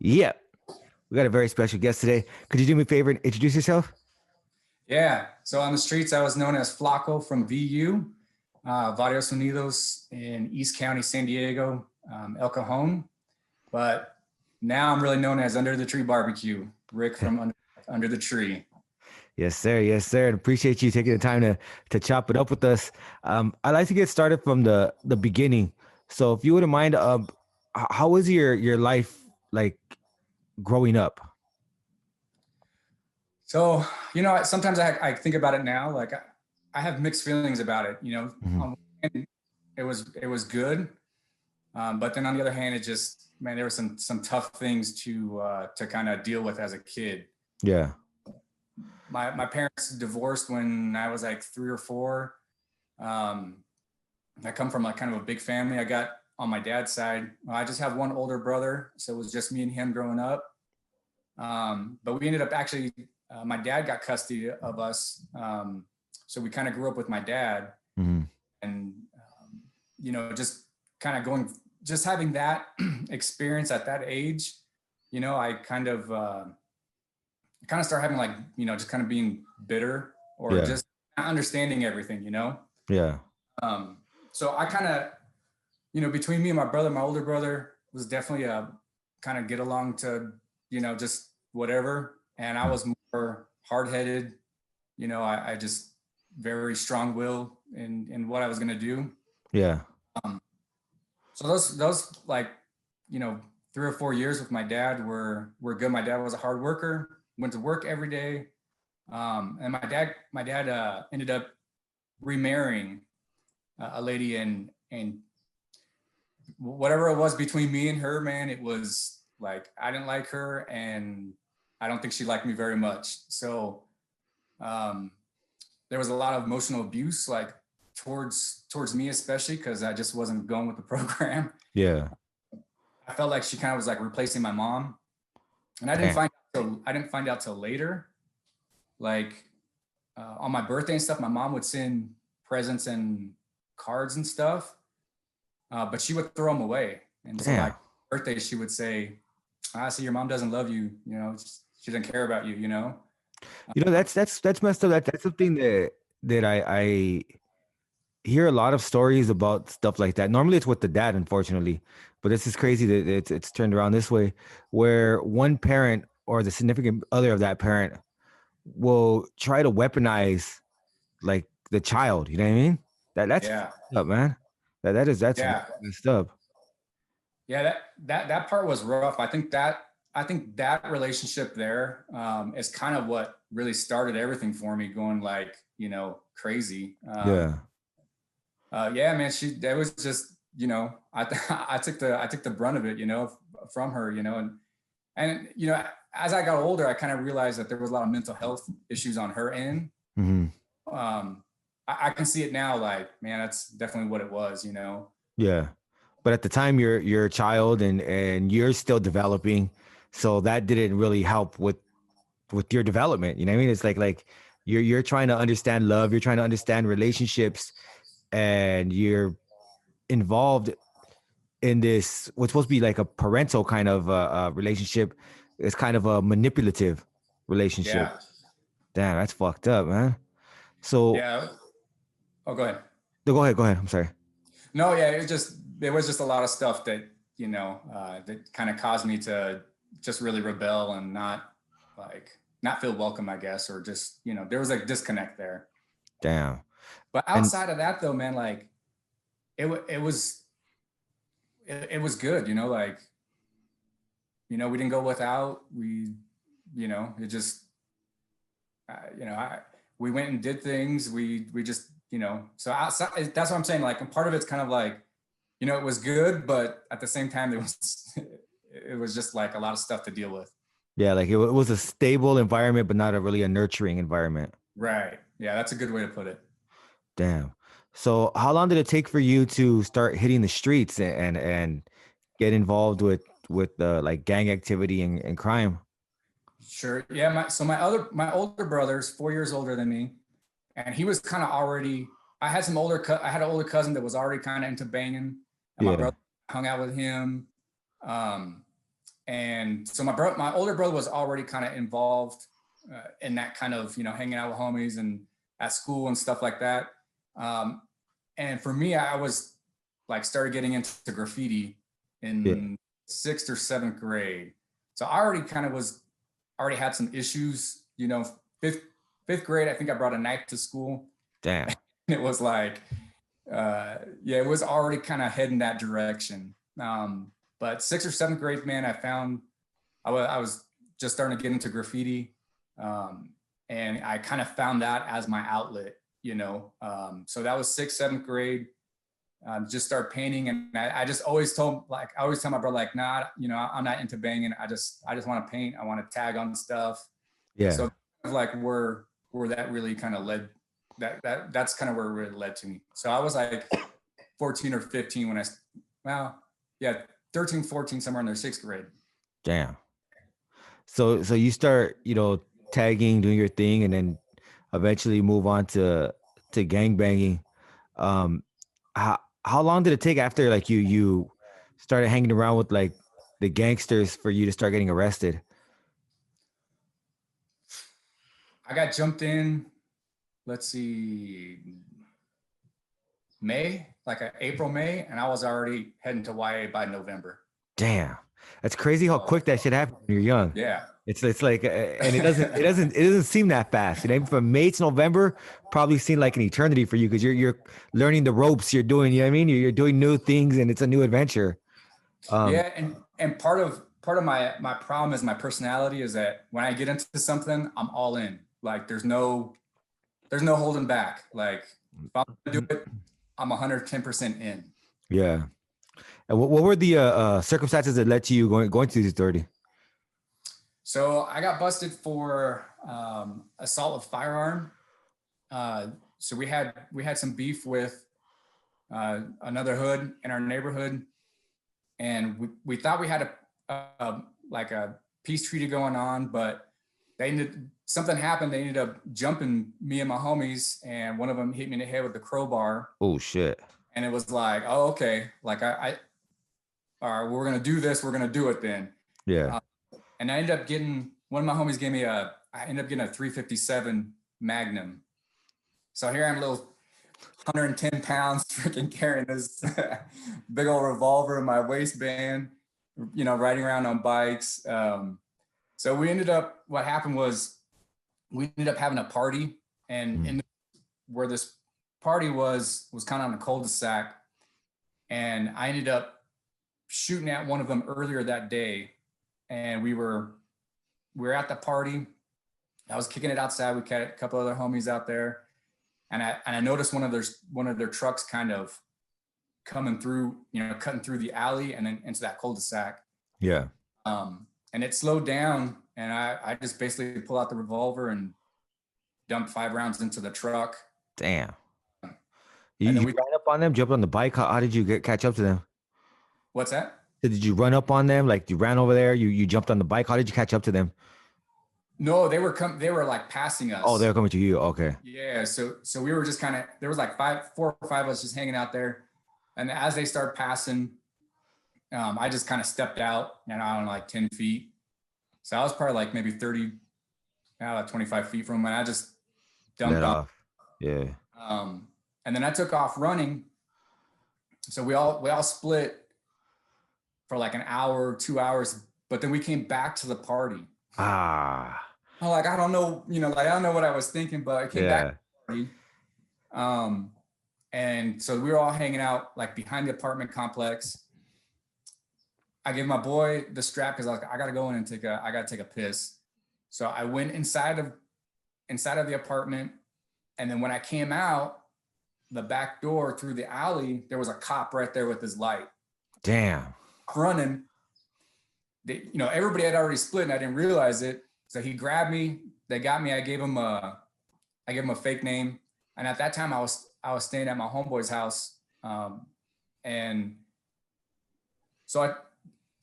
Yeah, we got a very special guest today. Could you do me a favor and introduce yourself? Yeah. So on the streets, I was known as Flaco from VU, Varios Unidos in East County, San Diego, El Cajon. But now I'm really known as Under the Tree Barbecue, Rick from under the Tree. Yes, sir. Yes, sir. And appreciate you taking the time to chop it up with us. I'd like to get started from the beginning. So, if you wouldn't mind, how was your life like growing up? So, sometimes I think about it now, like I have mixed feelings about it. Hmm. On one hand, it was good. But then on the other hand, it just, man, there were some tough things to kind of deal with as a kid. Yeah. My parents divorced when I was like 3 or 4. I come from like kind of a big family. I got on my dad's side, I just have one older brother, so it was just me and him growing up. But we ended up actually, my dad got custody of us, so we kind of grew up with my dad, Hmm. and just kind of just having that experience at that age. I kind of start having like, just kind of being bitter or Yeah. just not understanding everything. Yeah. So I kind of, between me and my brother, my older brother was definitely a kind of get along to, just whatever. And I was more hard-headed, I just very strong will in what I was going to do. Yeah. So those like, 3 or 4 years with my dad were good. My dad was a hard worker, went to work every day. And my dad ended up remarrying a lady, and whatever it was between me and her, man, it was like, I didn't like her and I don't think she liked me very much. So, there was a lot of emotional abuse, like towards me, especially because I just wasn't going with the program. Yeah. I felt like she kind of was like replacing my mom, and Damn. I didn't find out till later. Like, on my birthday and stuff, my mom would send presents and cards and stuff, but she would throw them away. And so, Damn. like, birthday, she would say, "I see your mom doesn't love you. She doesn't care about you. That's messed up. That's something that I hear a lot of stories about stuff like that. Normally it's with the dad, unfortunately, but this is crazy that it's turned around this way, where one parent or the significant other of that parent will try to weaponize like the child. You know what I mean? That's Yeah, fucked up, man. That's really yeah, messed up. yeah. That part was rough. I think that relationship there, is kind of what really started everything for me, going like, crazy. Yeah. Yeah, man, that was just, I took the brunt of it, from her, and as I got older, I kind of realized that there was a lot of mental health issues on her end. Hmm. Um, I can see it now, like, man, that's definitely what it was. Yeah. But at the time you're a child and you're still developing. So that didn't really help with your development. You know what I mean? It's like you're trying to understand love, you're trying to understand relationships, and you're involved in this what's supposed to be like a parental kind of relationship. It's kind of a manipulative relationship. Yeah, Damn, that's fucked up, man. So yeah. Oh, go ahead. no, go ahead. I'm sorry. No, yeah, there was just a lot of stuff that, that kind of caused me to just really rebel and not feel welcome, I guess, or just, there was a disconnect there. Damn. But And outside of that, though, man, like, it was good, like, we didn't go without. It just, we went and did things. We just, so outside, that's what I'm saying. Like, and part of it's kind of like, it was good, but at the same time, it was just like a lot of stuff to deal with. yeah, like it was a stable environment, but not a really a nurturing environment. Right. Yeah, that's a good way to put it. Damn. So how long did it take for you to start hitting the streets and get involved with like gang activity and crime? Sure. Yeah. My older brother's 4 years older than me, and he was kind of already. I had an older cousin that was already kind of into banging, and my Yeah. brother hung out with him. Um, And so my older brother was already kind of involved in that kind of, hanging out with homies and at school and stuff like that. And for me, I was like started getting into graffiti in 6th or 7th grade. So I already had some issues, fifth grade. I think I brought a knife to school. Damn. It was like, it was already kind of heading that direction. But 6th or 7th grade, man, I was just starting to get into graffiti. And I kind of found that as my outlet, so that was 6th, 7th grade. Just start painting. And I just always tell my brother, like, nah, I'm not into banging. I just want to paint. I want to tag on stuff. Yeah. So like where that really kind of led, that's kind of where it really led to me. So I was like 14 or 15 when 13, 14, somewhere in their 6th grade. Damn. So you start, tagging, doing your thing, and then eventually move on to gang banging. How long did it take after like you started hanging around with like the gangsters for you to start getting arrested? I got jumped in, let's see, May, like April, May, and I was already heading to YA by November. Damn, that's crazy how quick that shit happens when you're young. Yeah, it's like, and it doesn't seem that fast. From May to November, probably seemed like an eternity for you because you're learning the ropes. You're doing, you know what I mean? You're doing new things, and it's a new adventure. And part of my problem is my personality is that when I get into something, I'm all in. Like there's no holding back. Like if I'm gonna do it, I'm 110% in. Yeah. And what were the circumstances that led to you going to this authority? So I got busted for assault with firearm. So we had some beef with another hood in our neighborhood, and we thought we had a peace treaty going on, but something happened. They ended up jumping me and my homies, and one of them hit me in the head with the crowbar. Oh shit! And it was like, oh, okay, like all right, we're gonna do this. We're gonna do it then. Yeah. And I ended up getting, one of my homies gave me I ended up getting a 357 Magnum. So here I'm, little 110 pounds, freaking carrying this big old revolver in my waistband, riding around on bikes. So what happened was we ended up having a party, and where this party was kind of on a cul-de-sac, and I ended up shooting at one of them earlier that day. And we were at the party. I was kicking it outside. We had a couple other homies out there, and I noticed one of their trucks kind of coming through, cutting through the alley and then into that cul-de-sac. Yeah. And it slowed down, and I just basically pull out the revolver and dumped 5 rounds into the truck. Damn. You ran up on them, jumped on the bike. How did you catch up to them? What's that? So did you run up on them? Like you ran over there, you jumped on the bike. How did you catch up to them? No, they were like passing us. Oh, they were coming to you. Okay. Yeah. So we were just there was like 4 or 5 of us just hanging out there. And as they start passing, I just kind of stepped out, I don't know, like 10 feet. So I was probably like maybe 30, 25 feet from them. And I just dumped off. Yeah. And then I took off running. So we all split for like an hour, 2 hours, but then we came back to the party. I'm like, I don't know, I don't know what I was thinking, but I came back to the party. And so we were all hanging out like behind the apartment complex. I gave my boy the strap because I was like, I gotta go in and I gotta take a piss. So I went inside of the apartment, and then when I came out the back door through the alley, there was a cop right there with his light. Damn. Running. Everybody had already split, and I didn't realize it. So he grabbed me. They got me. I gave him a fake name. And at that time, I was staying at my homeboy's house, and so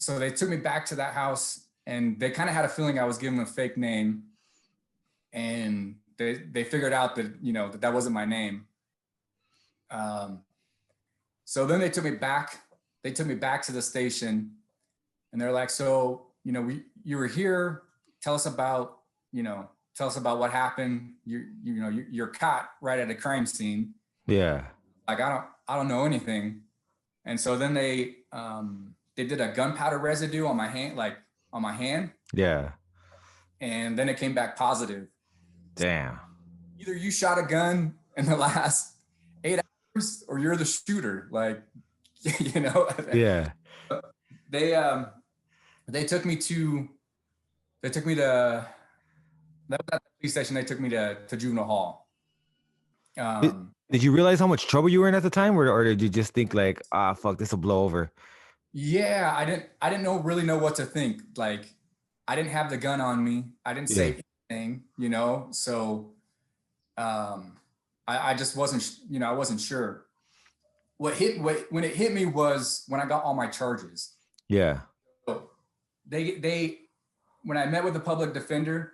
they took me back to that house, and they kind of had a feeling I was giving them a fake name, and they figured out that that wasn't my name. So then they took me back. They took me back to the station, and they're like, so you were here. Tell us about, what happened. You're caught right at a crime scene. Yeah. Like, I don't know anything. And so then they did a gunpowder residue on my hand, Yeah. and then it came back positive. Damn. Either you shot a gun in the last 8 hours or you're the shooter. Like, Yeah. They took me to that was at the police station. They took me to juvenile hall. Did you realize how much trouble you were in at the time, or did you just think like, fuck, this will blow over? Yeah, I didn't really know what to think. Like, I didn't have the gun on me. I didn't say anything, so I just wasn't, I wasn't sure. When it hit me was when I got all my charges. Yeah. So when I met with the public defender,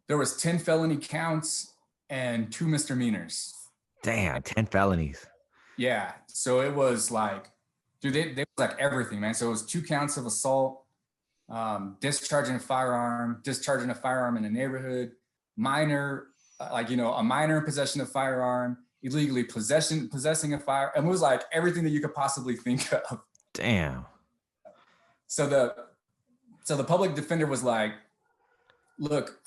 there was 10 felony counts and 2 misdemeanors. Damn, 10 felonies. Yeah. So it was like, dude, they was like everything, man. So it was 2 counts of assault, discharging a firearm in a neighborhood, minor, a minor in possession of firearm, illegally possessing a fire. And it was like everything that you could possibly think of. Damn. So the public defender was like, look,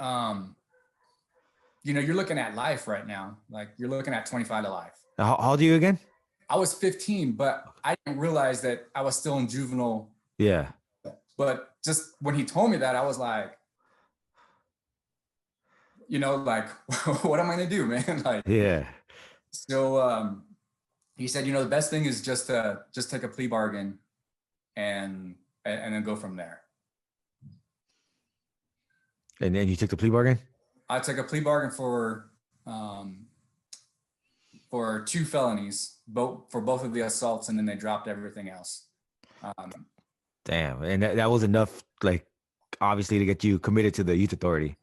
you're looking at life right now. Like, you're looking at 25 to life. How old are you again? I was 15, but I didn't realize that I was still in juvenile. Yeah. But just when he told me that, I was like, like, what am I gonna do, man? Like, yeah. So he said, the best thing is just take a plea bargain and then go from there. And then you took the plea bargain? I took a plea bargain for 2 felonies, for both of the assaults, and then they dropped everything else. Damn, and that was enough, like, obviously, to get you committed to the youth authority.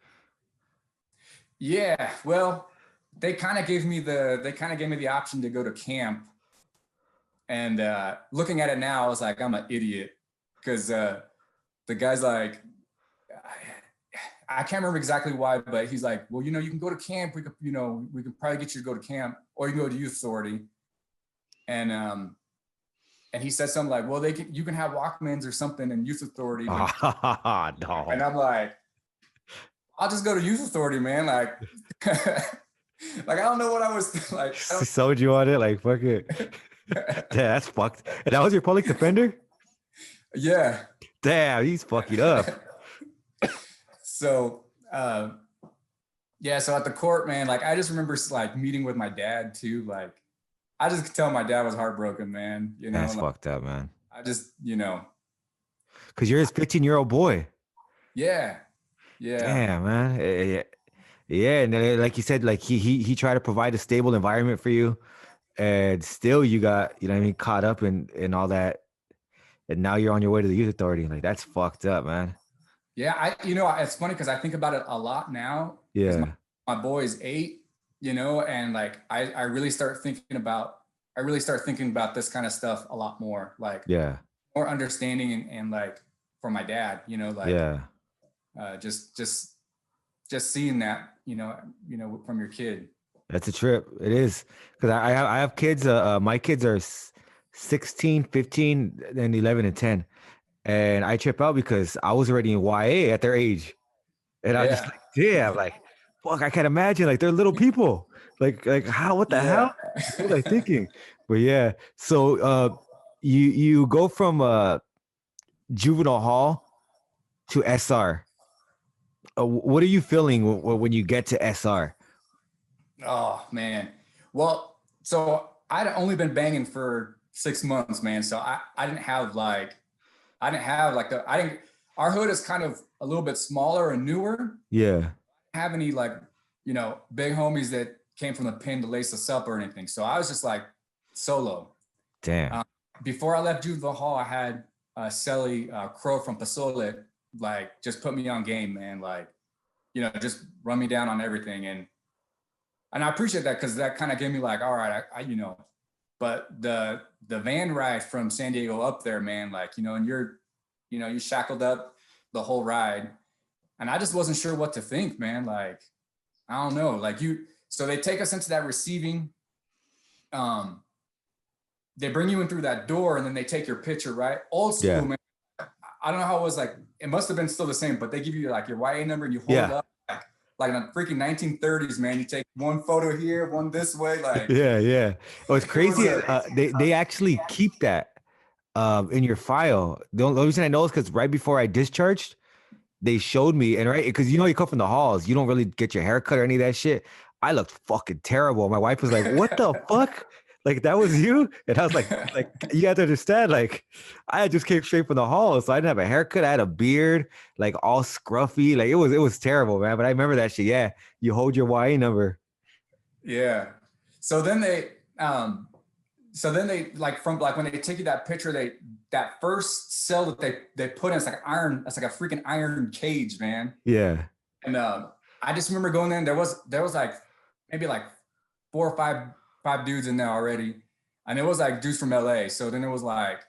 Yeah, well, they kind of gave me the option to go to camp, and looking at it now, I was like, I'm an idiot, because the guy's like, I can't remember exactly why, but he's like, well, you can go to camp. We could probably get you to go to camp, or you can go to youth authority. And he said something like, well, you can have Walkmans or something in youth authority. No. And I'm like, I'll just go to youth authority, man. Like, like, I don't know what I was like. Sold you on it, like, fuck it. Damn, that's fucked. And that was your public defender? Yeah. Damn, he's fucking up. So, so at the court, man, like, I just remember like meeting with my dad too. Like, I just could tell my dad was heartbroken, man. That's fucked up, man. I just, because you're his 15-year-old boy. Yeah. Yeah. Damn, man. Yeah. And then, like you said, like he tried to provide a stable environment for you, and still you got, caught up in all that. And now you're on your way to the youth authority. Like, that's fucked up, man. Yeah, it's funny because I think about it a lot now. Yeah. My boy is 8, and like I really start thinking about this kind of stuff a lot more. Like, yeah, more understanding and like for my dad, like, yeah, just seeing that, from your kid. That's a trip. It is, because I have kids. My kids are 16, 15, and 11 and 10. And I trip out because I was already in YA at their age. And I'm just like, damn, like, fuck, I can't imagine. Like, they're little people. Like how, what the hell? What was I thinking? But yeah. So you go from juvenile hall to SR. What are you feeling when you get to SR? Oh, man. Well, so I'd only been banging for 6 months, man. So I didn't have our hood is kind of a little bit smaller and newer. Yeah. I didn't have any big homies that came from the pen to lace us up or anything. So I was just like solo. Damn. Before I left juvenile hall, I had Sally Crow from Pasole, like, just put me on game, man. Like, just run me down on everything. And I appreciate that, because that kind of gave me like, all right, but the van ride from San Diego up there, man, like, and you're you shackled up the whole ride. And I just wasn't sure what to think, man. Like, I don't know. Like so they take us into that receiving. They bring you in through that door and then they take your picture, right? Old school, man. I don't know how it was like, it must have been still the same, but they give you like your YA number and you hold it up like in the freaking 1930s, man. You take one photo here, one this way, like Yeah. Oh, it's crazy. It They actually keep that in your file. The only reason I know is because right before I discharged, they showed me, and right, because you come from the halls, you don't really get your hair cut or any of that shit. I looked fucking terrible. My wife was like, "What the fuck? Like that was you?" And I was like you have to understand, like I just came straight from the halls, so I didn't have a haircut. I had a beard, like all scruffy, like it was terrible, man. But I remember that shit. Yeah, you hold your YA number. Yeah. So then they like from like when they take you that picture, that first cell that they put in, it's like iron, it's like a freaking iron cage, man. Yeah. And I just remember going in, there was like maybe like 4 or 5 dudes in there already. And it was like dudes from LA. So then it was like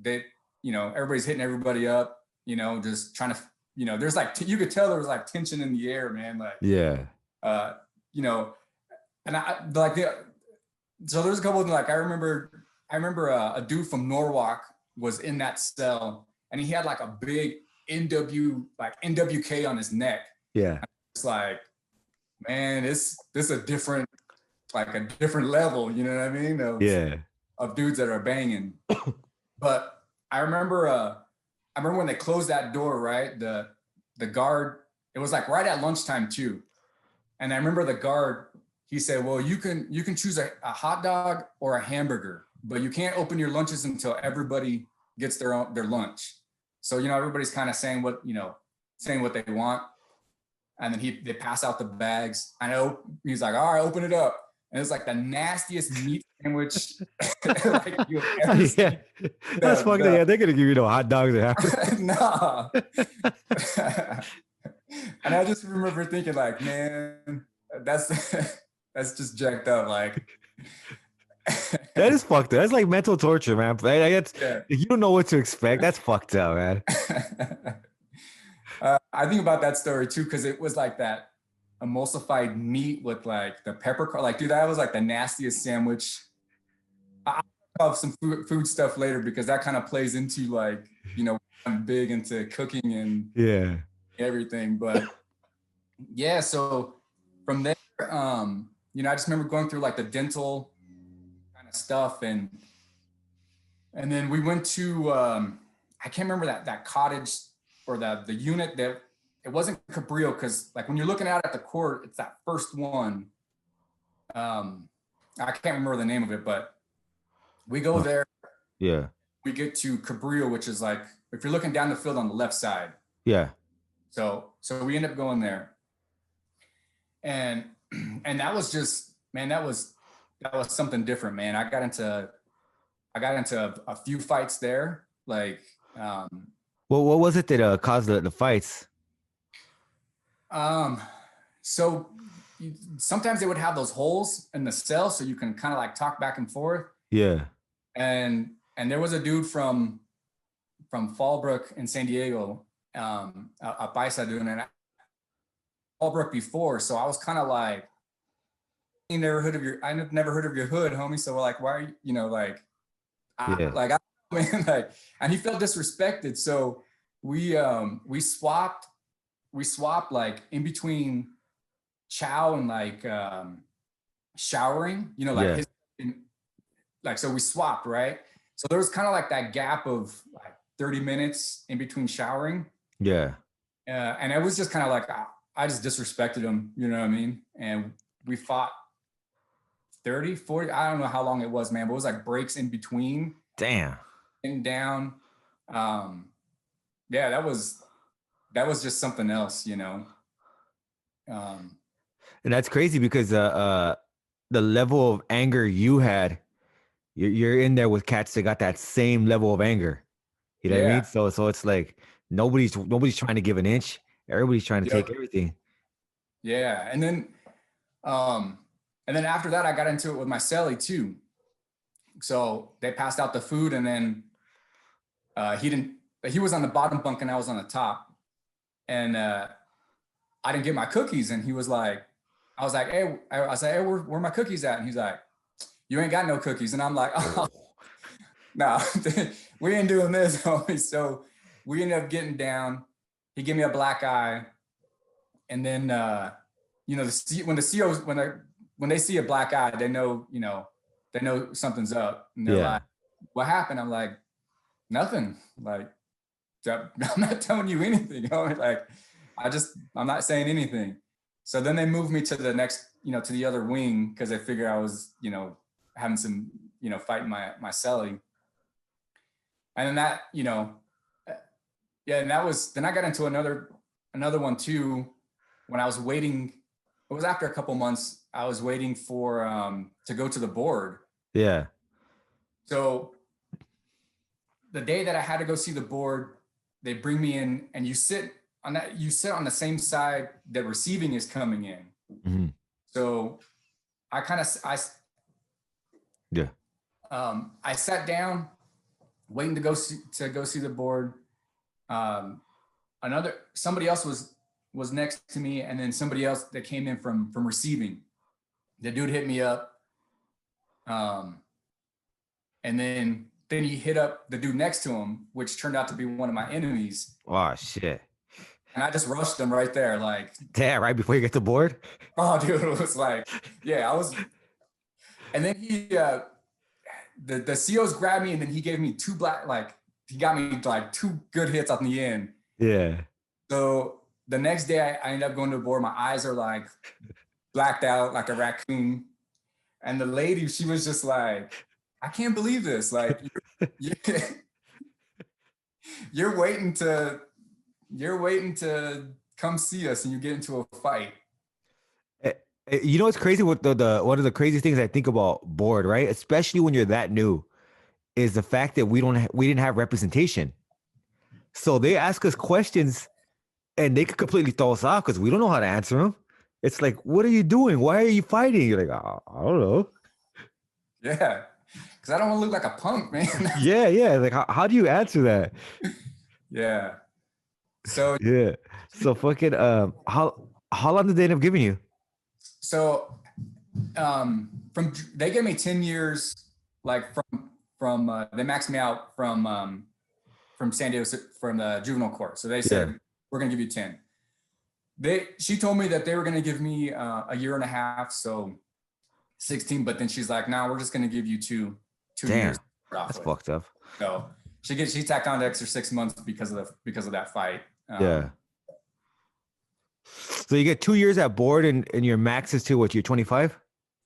everybody's hitting everybody up, just trying to, there's like you could tell there was like tension in the air, man. Like and I like so there's a couple of like I remember a dude from Norwalk was in that cell and he had like a big NWK on his neck. Yeah. It's like, man, this is a different level, you know what I mean? Of dudes that are banging. But I remember when they closed that door, right? The guard, it was like right at lunchtime too. And I remember the guard, he said, well, you can choose a hot dog or a hamburger, but you can't open your lunches until everybody gets their lunch. So, everybody's kind of saying what they want. And then they pass out the bags. He's like, all right, open it up. And it's like the nastiest meat sandwich like you've ever seen. That's fucked. They're gonna give you hot dogs or hamburgers. No. And I just remember thinking like, man, that's just jacked up. Like that is fucked up. That's like mental torture, man. You don't know what to expect. That's fucked up, man. I think about that story too, because it was like that emulsified meat with like the peppercorn. Like, dude, that was like the nastiest sandwich. I'll have some food stuff later because that kind of plays into like, I'm big into cooking and everything. But yeah, so from there, I just remember going through like the dental kind of stuff, and then we went to I can't remember that cottage or the unit that it wasn't Cabrillo, because like when you're looking out at the court, it's that first one. I can't remember the name of it, but we go there. Yeah. We get to Cabrillo, which is like if you're looking down the field on the left side. Yeah. So we end up going there. And that was just, man, that was something different, man. I got into a few fights there. Like, well, what was it that caused the fights? So sometimes they would have those holes in the cell so you can kind of like talk back and forth. Yeah. And there was a dude from Fallbrook in San Diego, a paisa doing it. Fallbrook before, so I was kind of like, I've never heard of your hood, homie. So we're like, why are you, and he felt disrespected. So we swapped like in between chow and like showering, so we swapped, right? So there was kind of like that gap of like 30 minutes in between showering. Yeah. And it was just kind of like, I just disrespected him, you know what I mean? And we fought 30, 40, I don't know how long it was, man, but it was like breaks in between. Damn. And down. Yeah, that was just something else, And that's crazy because the level of anger you had, you're in there with cats that got that same level of anger. You know what I mean? So it's like nobody's trying to give an inch. Everybody's trying to take everything. Yeah. And then after that, I got into it with my cellie too. So they passed out the food, and then he didn't he was on the bottom bunk and I was on the top. And I didn't get my cookies. And he was like, I was like, hey, where my cookies at? And he's like, you ain't got no cookies. And I'm like, oh, no, we ain't doing this, homie. So we ended up getting down. He gave me a black eye. And then, when the COs, when they see a black eye, they know something's up. And they're like, what happened? I'm like, nothing. Like, I'm not telling you anything. Like, I'm not saying anything. So then they moved me to the next, to the other wing, because they figured I was, having some, fighting my cellie. And then that, and that was, then I got into another one too, when I was waiting. It was after a couple months, I was waiting for, to go to the board. Yeah. So the day that I had to go see the board, they bring me in and you sit on the same side that receiving is coming in. Mm-hmm. So I sat down waiting to go see the board. Somebody else was next to me, and then somebody else that came in from receiving. The dude hit me up. And then he hit up the dude next to him, which turned out to be one of my enemies. Oh shit. And I just rushed him right there. Like, damn, right before you get to board? Oh, dude, it was like, yeah, I was. And then he, the COs grabbed me, and then he gave me he got me like 2 good hits on the end. Yeah. So the next day I ended up going to the board. My eyes are like blacked out like a raccoon. And the lady, she was just like, I can't believe this. Like, you're waiting to come see us and you get into a fight. You know what's crazy with the one of the craziest things I think about board, right? Especially when you're that new, is the fact that we didn't have representation. So they ask us questions and they could completely throw us off because we don't know how to answer them. It's like, what are you doing? Why are you fighting? You're like, I don't know. Yeah. Because I don't want to look like a punk, man. Yeah. Like, how do you answer that? Yeah. So yeah. So fucking how long did they end up giving you? So they gave me 10 years, like from they maxed me out from San Diego, from the juvenile court. So they said, we're gonna give you 10. She told me that they were gonna give me a year and a half, so 16, but then she's like, nah, we're just gonna give you two years. That's fucked up. So she tacked on the extra 6 months because of that fight. Yeah. So you get 2 years at board and your max is to what, you're 25?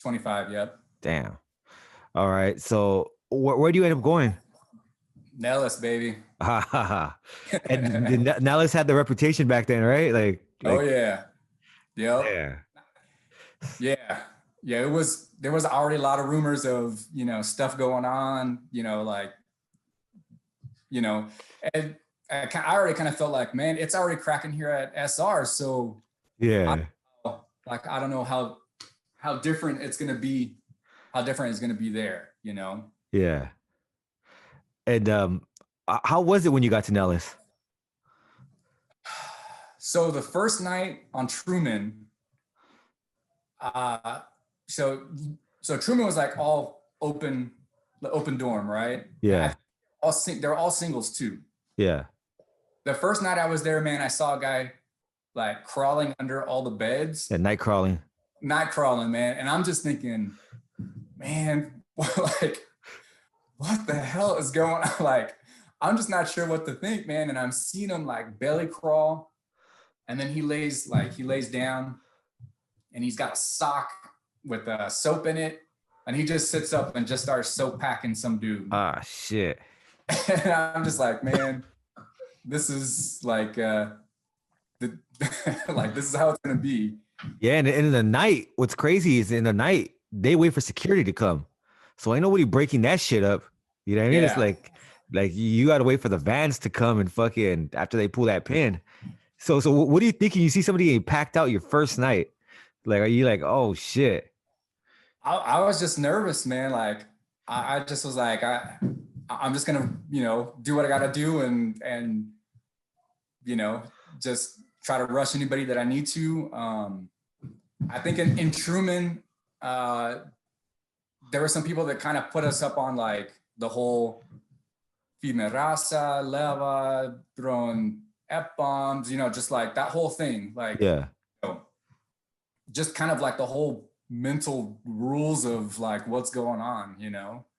25, yep. Damn. All right. So where do you end up going? Nellis, baby. And Nellis had the reputation back then, right? Like oh yeah. Yep. Yeah. Yeah. Yeah. There was already a lot of rumors of, stuff going on, and I already kind of felt like, man, it's already cracking here at SR. So yeah, I don't know how different it's going to be, there, Yeah. And how was it when you got to Nellis? So the first night on Truman, so Truman was like all open dorm, right? Yeah. They're all singles too. Yeah. The first night I was there, man, I saw a guy like crawling under all the beds. Yeah, night crawling, man. And I'm just thinking, man, like, what the hell is going on? Like, I'm just not sure what to think, man. And I'm seeing him like belly crawl. And then he lays down and he's got a sock with soap in it. And he just sits up and just starts soap packing some dude. Ah, shit. And I'm just like, man, this is like, like, this is how it's going to be. Yeah. And in the night, what's crazy is in the night, they wait for security to come. So ain't nobody breaking that shit up. You know what I mean? Yeah. It's like you got to wait for the vans to come and fucking after they pull that pin. So what are you thinking? You see somebody getting packed out your first night. Like, are you like, oh shit? I was just nervous, man. Like, I just was like, I'm just gonna, do what I gotta do and just try to rush anybody that I need to. I think in Truman, there were some people that kind of put us up on like the whole Fime Raza, Leva, throwing F-bombs, just like that whole thing. Like, Yeah. Just kind of like the whole mental rules of like what's going on,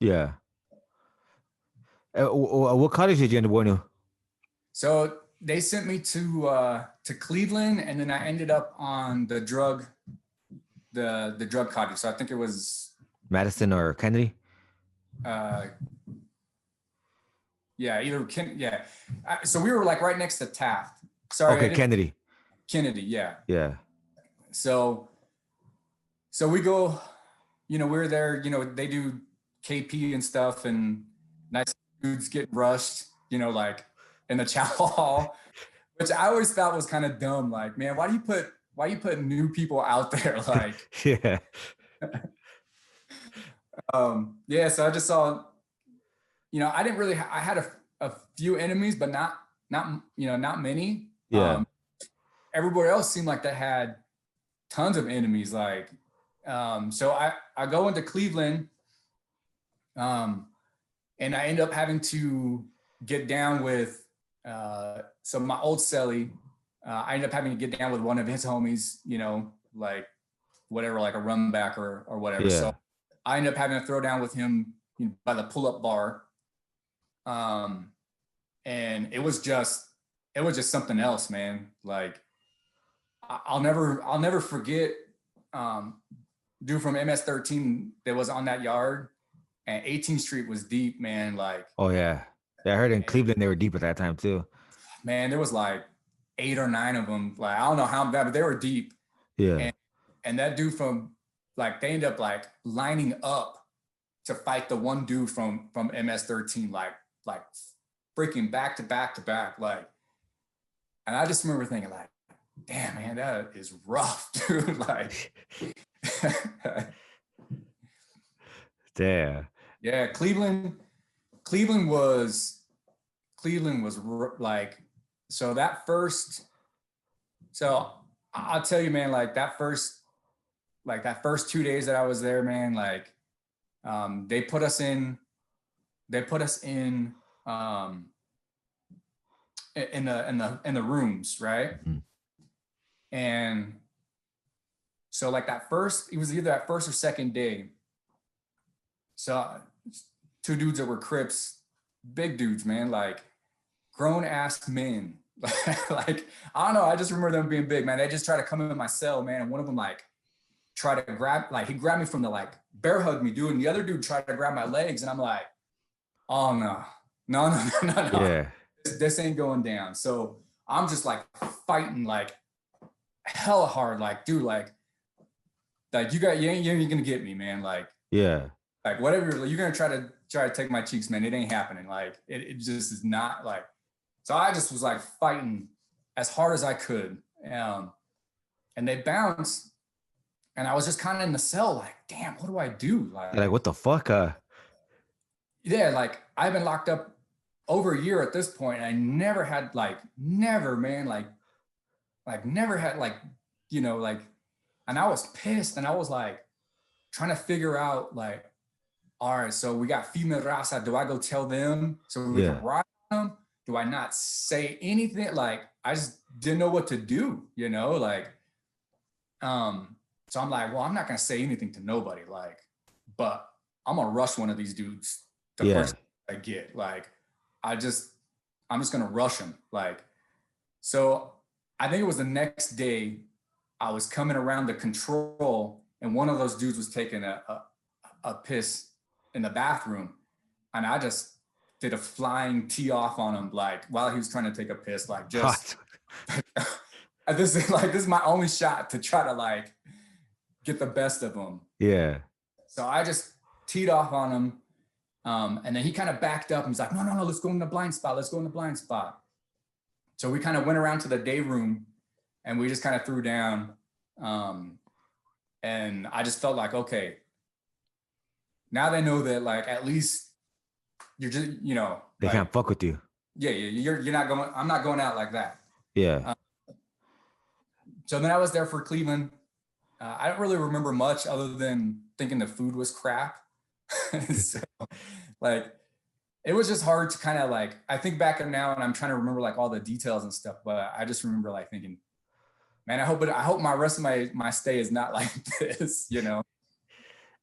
Yeah. What college did you end up going to? So they sent me to Cleveland, and then I ended up on the drug college. So I think it was Madison or Kennedy? uh so we were like right next to Taft. Sorry, Okay, Kennedy. Kennedy, yeah. Yeah. So we go, we're there, they do KP and stuff, and nice dudes get rushed, like in the chow hall, which I always thought was kind of dumb. Like, man, why do you put new people out there? Like, Yeah. yeah. So I just saw, I didn't really, I had a few enemies, but not many. Yeah. Everybody else seemed like they had tons of enemies. Like, so I go into Cleveland, and I end up having to get down with, so my old celly, I ended up having to get down with one of his homies, like whatever, like a run back or whatever. Yeah. So I ended up having to throw down with him by the pull-up bar. And it was just something else, man. Like, I'll never forget, dude from MS-13 that was on that yard, and 18th Street was deep, man. Like, Oh yeah. Yeah, I heard in Cleveland they were deep at that time too. man, there was like 8 or 9 of them. Like, I don't know how bad, but they were deep. Yeah. And that dude from, like, they ended up like lining up to fight the one dude from MS-13, like freaking back to back. Like, and I just remember thinking like, damn, man, that is rough, dude. Like, Damn. yeah, Cleveland was like, so I'll tell you, man, like that first 2 days that I was there, man, like, they put us in in the rooms, right? Mm-hmm. And so like it was either that first or second day. So 2 dudes that were Crips, big dudes, man, like grown ass men. Like, I don't know. I just remember them being big, man. They just tried to come in my cell, man. And one of them like tried to he grabbed me from the, like, bear hugged me, dude. And the other dude tried to grab my legs. And I'm like, oh no. Yeah. This ain't going down. So I'm just like fighting like hella hard. Like, dude, like you ain't gonna get me, man. Like, Yeah. like whatever, you're gonna try to take my cheeks, man. It ain't happening. Like, it just is not. Like, so I just was like fighting as hard as I could. And they bounced, and I was just kind of in the cell, like, damn, what do I do? Like what the fuck? Yeah, like I've been locked up over a year at this point, and I never had never had like, and I was pissed, and I was like trying to figure out like, all right, so we got female raza. Do I go tell them so we can ride them? Do I not say anything? Like, I just didn't know what to do, like, so I'm like, well, I'm not going to say anything to nobody, like, but I'm going to rush one of these dudes the first I get. Like, I'm just going to rush him. Like, so I think it was the next day I was coming around the control, and one of those dudes was taking a piss in the bathroom, and I just did a flying tee off on him, like, while he was trying to take a piss, like, just this is my only shot to try to like get the best of him. Yeah. So I just teed off on him, and then he kind of backed up and was like, no, let's go in the blind spot. So we kind of went around to the day room, and we just kind of threw down, and I just felt like, okay, now they know that, like, at least you're just, you know, They like, can't fuck with you. yeah, you're not going, I'm not going out like that. Yeah. So then I was there for Cleveland. I don't really remember much other than thinking the food was crap. So like, it was just hard to kind of like, I think back now and I'm trying to remember like all the details and stuff, but I just remember like thinking, man, I hope my rest of my stay is not like this, you know?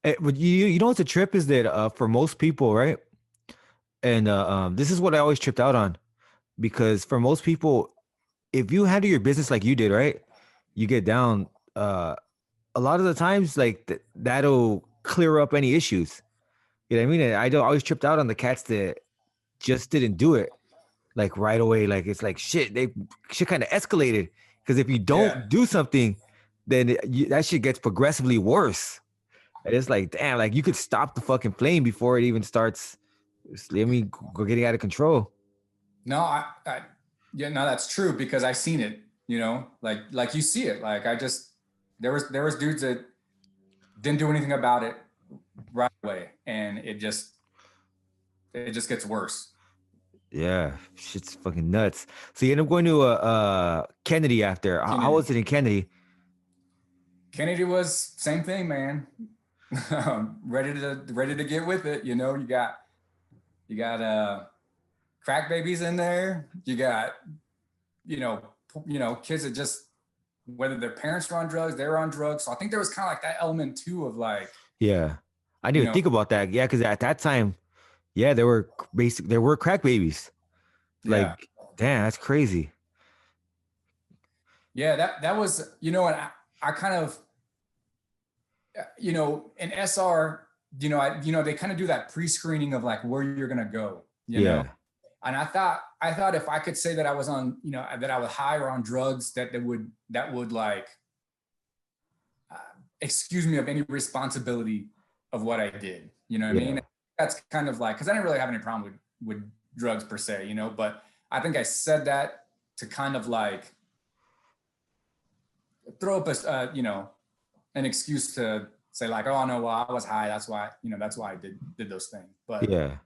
But you know what's a trip is that for most people, right? And this is what I always tripped out on, because for most people, if you handle your business like you did, right, you get down. A lot of the times, like that'll clear up any issues. You know what I mean? And I don't always tripped out on the cats that just didn't do it like right away. Like it's like shit. They shit kind of escalated because if you Yeah. don't do something, then that shit gets progressively worse. And it's like, damn, like you could stop the fucking flame before it even starts. I mean, go getting out of control. No, yeah, no, that's true because I seen it, you know, like you see it. Like I just, there was dudes that didn't do anything about it right away. And it just gets worse. Yeah, shit's fucking nuts. So you end up going to Kennedy after. How Kennedy. was it in Kennedy? Kennedy was same thing, man. Ready to get with it. You know, you got crack babies in there. You got, kids that just, whether their parents are on drugs, they're on drugs. So I think there was kind of like that element too of like, Yeah, I didn't you even know, think about that. Yeah, because at that time, yeah, there were crack babies. yeah, Like, damn, that's crazy. yeah, that was, and I kind of, in SR, they kind of do that pre-screening of like where you're gonna go, Yeah, and I thought if I could say that I was on, that I was high or on drugs, that would like uh, excuse me of any responsibility of what I did. You know what I yeah, mean? That's kind of like, because I didn't really have any problem with drugs per se, but I think I said that to kind of like throw up an excuse to say like, oh no, well I was high, that's why I did those things. But yeah.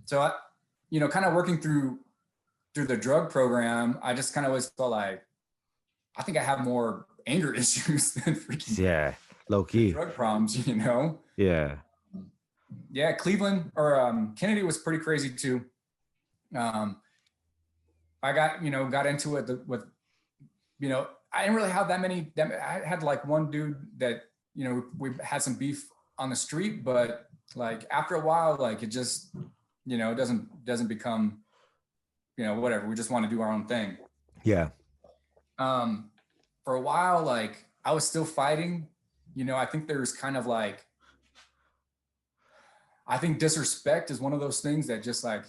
so I, kind of working through the drug program, I just kind of always felt like I think I have more anger issues than freaking Yeah, low key. drug problems. Yeah, Yeah, Cleveland or Kennedy was pretty crazy too. Um, I got into it with, I didn't really have that many. I had like one dude that, we had some beef on the street, but like after a while, like it just, it doesn't become, whatever. We just want to do our own thing. yeah, Um, for a while, like I was still fighting. I think there's kind of like, I think disrespect is one of those things that just like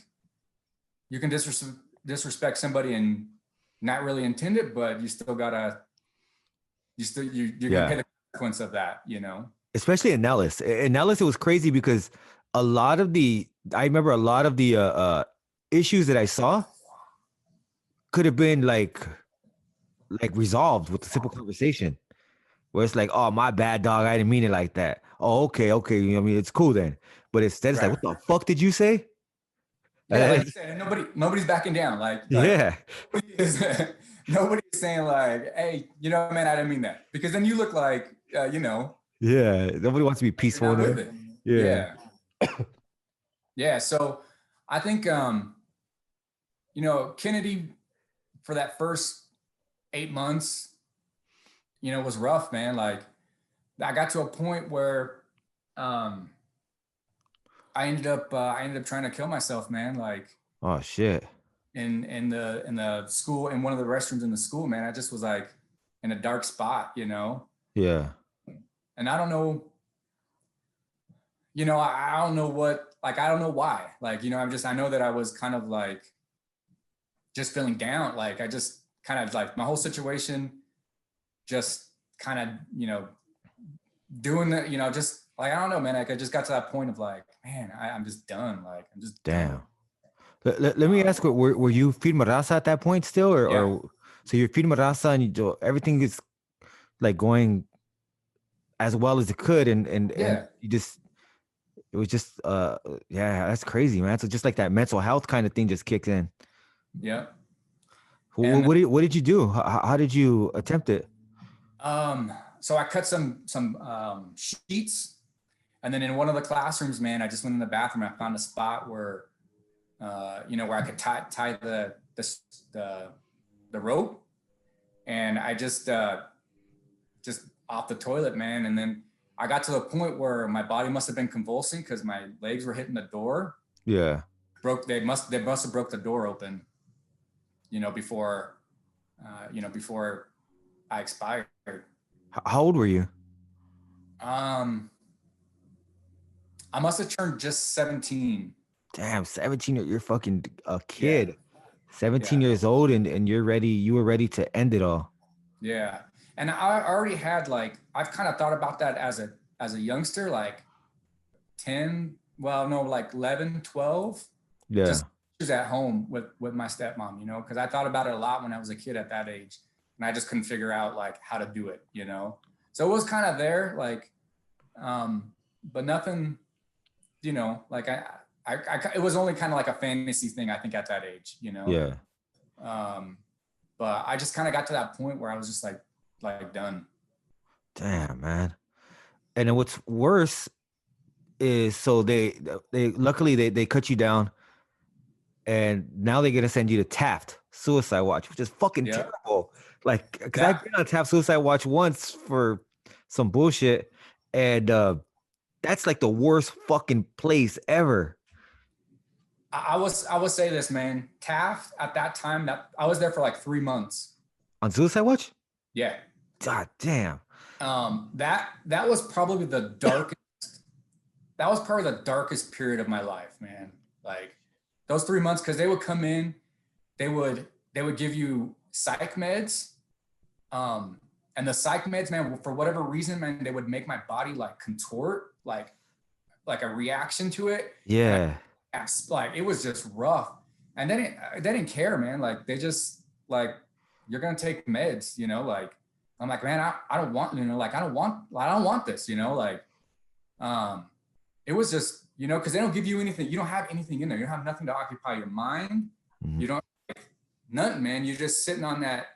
you can disrespect somebody and not really intend it, but you still gotta, you're gonna pay yeah. the consequence of that. Especially in Nellis. In Nellis, it was crazy because I remember a lot of the issues that I saw could have been like resolved with a simple conversation where it's like, oh, my bad, dog. I didn't mean it like that. Oh, okay, okay. You know what I mean? It's cool then. But instead, it's like, Right. what the fuck did you say? Yeah, like you said, and nobody's backing down. Like Yeah, nobody is, nobody's saying like, hey, man, I didn't mean that, because then you look like, yeah. Nobody wants to be you're peaceful not with there. it. Yeah, Yeah, yeah. So I think, Kennedy for that first 8 months, was rough, man. Like I got to a point where, um, I ended up trying to kill myself, man. Like oh shit. in the school, in one of the restrooms in the school, man. I just was like in a dark spot. Yeah, And I don't know, I don't know what, like, I don't know why. Like, I know that I was kind of like just feeling down. Like I just kind of like my whole situation just kind of, doing that, just like, I don't know, man. Like I just got to that point of like, man, I'm just done. Like I'm just done. damn. Let me ask, were you feeding Marasa at that point still, Yeah. or so you're feeding Marasa and everything is like going as well as it could, and Yeah. you just it was just yeah, that's crazy, man. So just like that mental health kind of thing just kicked in. Yeah. What, And what did you do? How did you attempt it? so I cut some sheets, and then in one of the classrooms, man, I just went in the bathroom. I found a spot where where I could tie the rope, and I just off the toilet, man. And then I got to the point where my body must have been convulsing because my legs were hitting the door. Yeah. They must have broke the door open, before before I expired. How old were you? Um, I must have turned just 17. Damn, 17, you're fucking a Yeah, kid. 17 yeah, years old and you were ready to end it all. yeah. And I already had I've kind of thought about that as a youngster, like 10, well, no, like 11, 12, Yeah. just at home with my stepmom, because I thought about it a lot when I was a kid at that age, and I just couldn't figure out like how to do it. So it was kind of there, but nothing, like it was only kind of like a fantasy thing, I think, at that age. Yeah. But I just kind of got to that point where I was just like done. Damn, man. And then what's worse is so they luckily they cut you down and now they're gonna send you to Taft Suicide Watch, which is fucking Yeah. terrible. Like, because Yeah. I've been on Taft Suicide Watch once for some bullshit, and that's like the worst fucking place ever. I would say this, man. Taft at that time, that I was there for like 3 months. On Suicide Watch? Yeah. God damn. That was probably the darkest. That was probably the darkest period of my life, man. Like those 3 months, because they would come in, they would give you psych meds, and the psych meds, man, for whatever reason, man, they would make my body like contort, like a reaction to it. Yeah. Like it was just rough, and they didn't care, man. Like they just like, you're gonna take meds, like I'm like, man, I don't want, like I don't want this, like it was just, because they don't give you anything. You don't have anything in there. You don't have nothing to occupy your mind. Mhm. You don't nothing, man. You're just sitting on that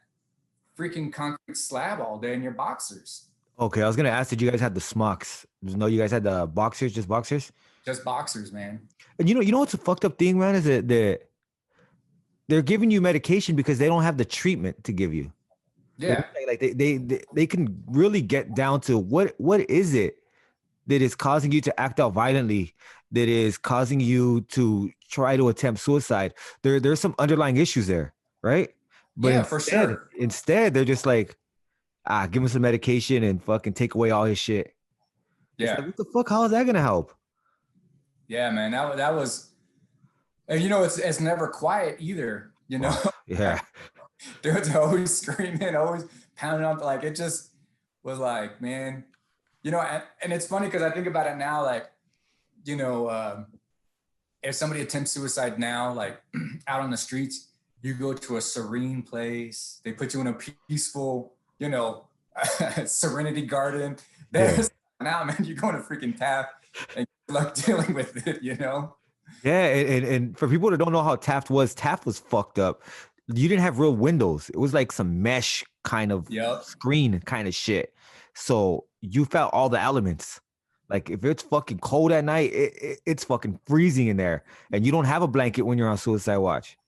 freaking concrete slab all day in your boxers. Okay, I was gonna ask, did you guys have the smocks? No, you guys had the boxers, just boxers? Just boxers, man. And you know what's a fucked up thing, man, is that they're giving you medication because they don't have the treatment to give you. Yeah. Like they can really get down to what is it that is causing you to act out violently, that is causing you to try to attempt suicide. There's some underlying issues there, right? But yeah, for sure. Instead, they're just like, give him some medication and fucking take away all his shit. It's Yeah. like, what the fuck? How is that gonna help? Yeah, man. That was, and it's never quiet either. Yeah. Dude's always screaming, always pounding on. Like it just was like, man, and it's funny because I think about it now, like, if somebody attempts suicide now, like out on the streets, you go to a serene place, they put you in a peaceful, serenity garden. There's now, man, you go to freaking Taft and good luck dealing with it, Yeah, and for people that don't know how Taft was fucked up. You didn't have real windows. It was like some mesh kind of screen kind of shit. So you felt all the elements. Like if it's fucking cold at night, it's fucking freezing in there. And you don't have a blanket when you're on suicide watch.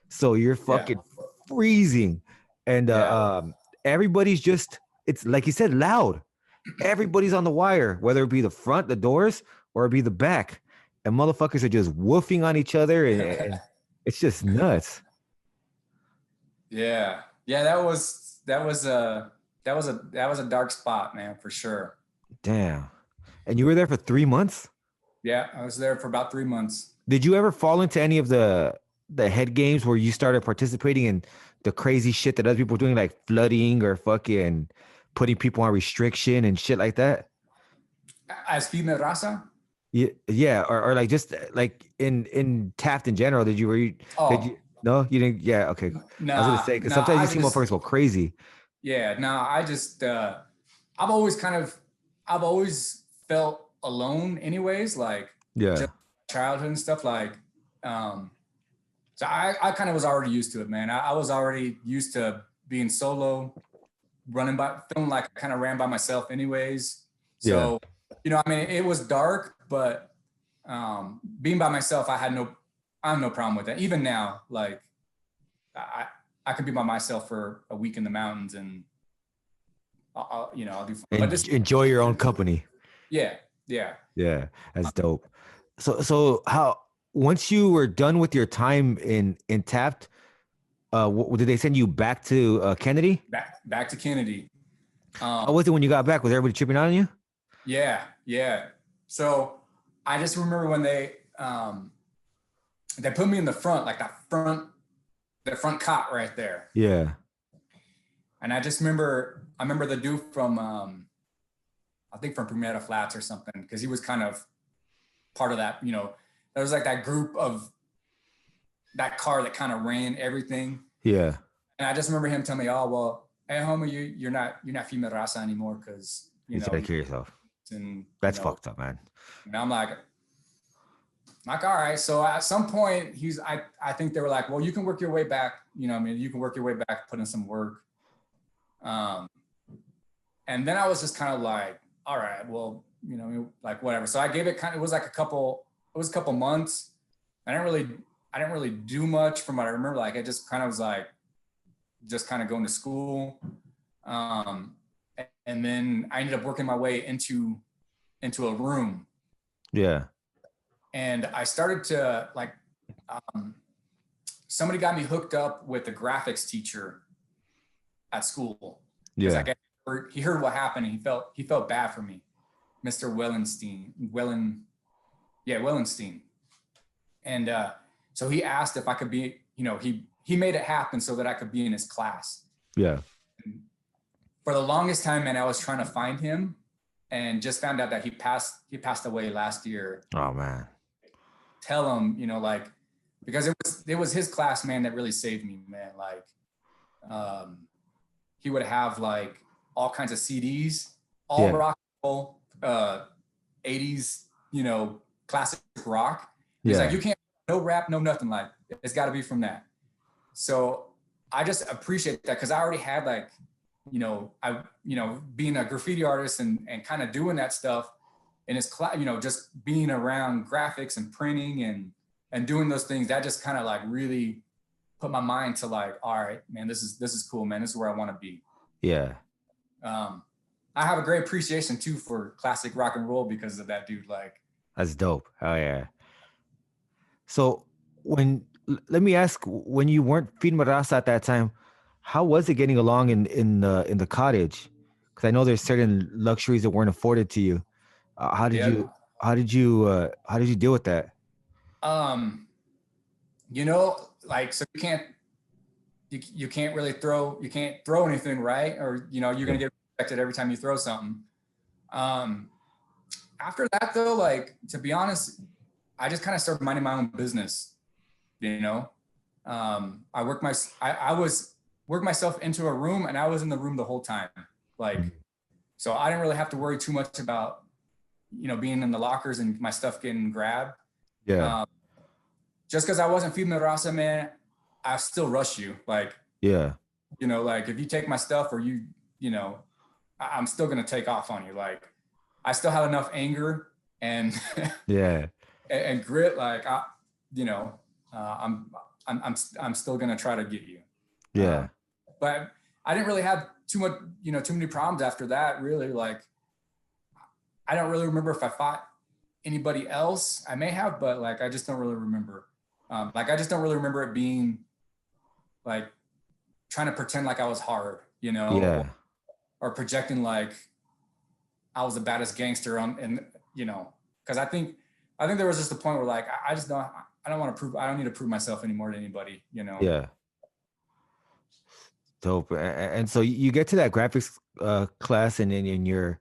So you're fucking freezing. And everybody's just, it's like you said, loud. Everybody's on the wire, whether it be the front, the doors, or it be the back. And motherfuckers are just woofing on each other. And it's just nuts. Yeah. That was a dark spot, man, for sure. Damn. And you were there for 3 months? Yeah, I was there for about 3 months. Did you ever fall into any of the head games where you started participating in the crazy shit that other people were doing, like flooding or fucking putting people on restriction and shit like that? As female raza? Yeah, or like just like in Taft in general, did you no, you didn't? Yeah, okay. Nah, I was gonna say because sometimes you see motherfuckers go crazy. Yeah, no, I just I've always felt alone anyways. Like Yeah. childhood and stuff. Like, so I kind of was already used to it, man. I was already used to being solo, feeling like I kind of ran by myself anyways. Yeah. So, I mean, it was dark, but being by myself, I have no problem with that. Even now, like I could be by myself for a week in the mountains and I'll do fun. But this, Enjoy your own company. yeah. Yeah, that's dope. So how once you were done with your time in Taft, did they send you back to Kennedy? Back to Kennedy. How was it when you got back? Was everybody tripping on you? Yeah. So I just remember when they put me in the front, like the front cot right there. Yeah. And I remember the dude from I think from Primera Flats or something, because he was kind of part of that. There was like that group of that car that kind of ran everything. Yeah. And I just remember him telling me, "Oh well, hey homie, you're not female raza anymore because you gotta kill yourself." And that's fucked up, man. And I'm like all right. So at some point, I think they were like, "Well, you can work your way back. You can work your way back, put in some work." And then I was just kind of like, all right, well, like whatever. So I gave it it was a couple months. I didn't really do much from what I remember. Like I just kind of was like, just kind of going to school. And then I ended up working my way into a room. Yeah. And I started to somebody got me hooked up with a graphics teacher at school. Yeah. He heard what happened and he felt bad for me, Mr. Wellenstein. And so he asked if I could be, he made it happen so that I could be in his class. Yeah. And for the longest time, man, I was trying to find him and just found out that he passed away last year. Oh man. Tell him, because it was his class, man, that really saved me, man. Like, he would have like all kinds of CDs, all rock and roll, 80s, classic rock. He's like, you can't, no rap, no nothing, like it's got to be from that. So I just appreciate that because I already had like, being a graffiti artist and kind of doing that stuff in his class, just being around graphics and printing and doing those things, that just kind of like really put my mind to like, all right, man, this is cool, man. This is where I want to be. Yeah. I have a great appreciation too for classic rock and roll because of that, dude. Like, that's dope. Oh yeah. So let me ask, when you weren't feeding Marasa at that time, how was it getting along in the cottage? Because I know there's certain luxuries that weren't afforded to you. How did you deal with that? So you can't really throw anything, right? Or you're gonna get rejected every time you throw something. After that though, like, to be honest, I just kind of started minding my own business. I worked myself into a room and I was in the room the whole time. Like, so I didn't really have to worry too much about, being in the lockers and my stuff getting grabbed. Yeah. Just because I wasn't feeding the raza, man, I still rush you. Like, yeah. Like if you take my stuff or I'm still going to take off on you. Like, I still have enough anger and and grit. Like, I'm still going to try to get you. Yeah. But I didn't really have too many problems after that, really. Like, I don't really remember if I fought anybody else. I may have, but like, I just don't really remember. I just don't really remember it being like trying to pretend like I was hard, or projecting like I was the baddest gangster because I think there was just a point where like, I don't need to prove myself anymore to anybody, Yeah. Dope. And so you get to that graphics class and in your,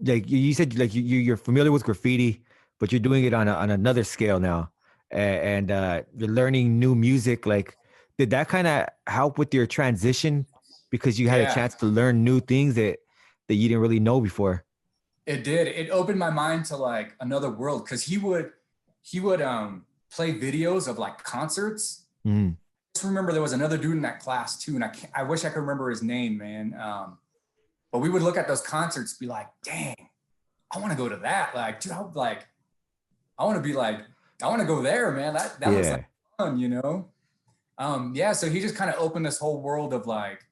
like you said, like you're familiar with graffiti, but you're doing it on another scale now, and you're learning new music. Like, did that kind of help with your transition because you had a chance to learn new things that you didn't really know before? It did. It opened my mind to like another world because he would play videos of like concerts. Mm. I just remember there was another dude in that class too, and I wish I could remember his name, man. But we would look at those concerts, be like, dang, I want to go to that. Like, dude, I want to be like, I want to go there, man. That looks like fun, you know? Yeah. So he just kind of opened this whole world of like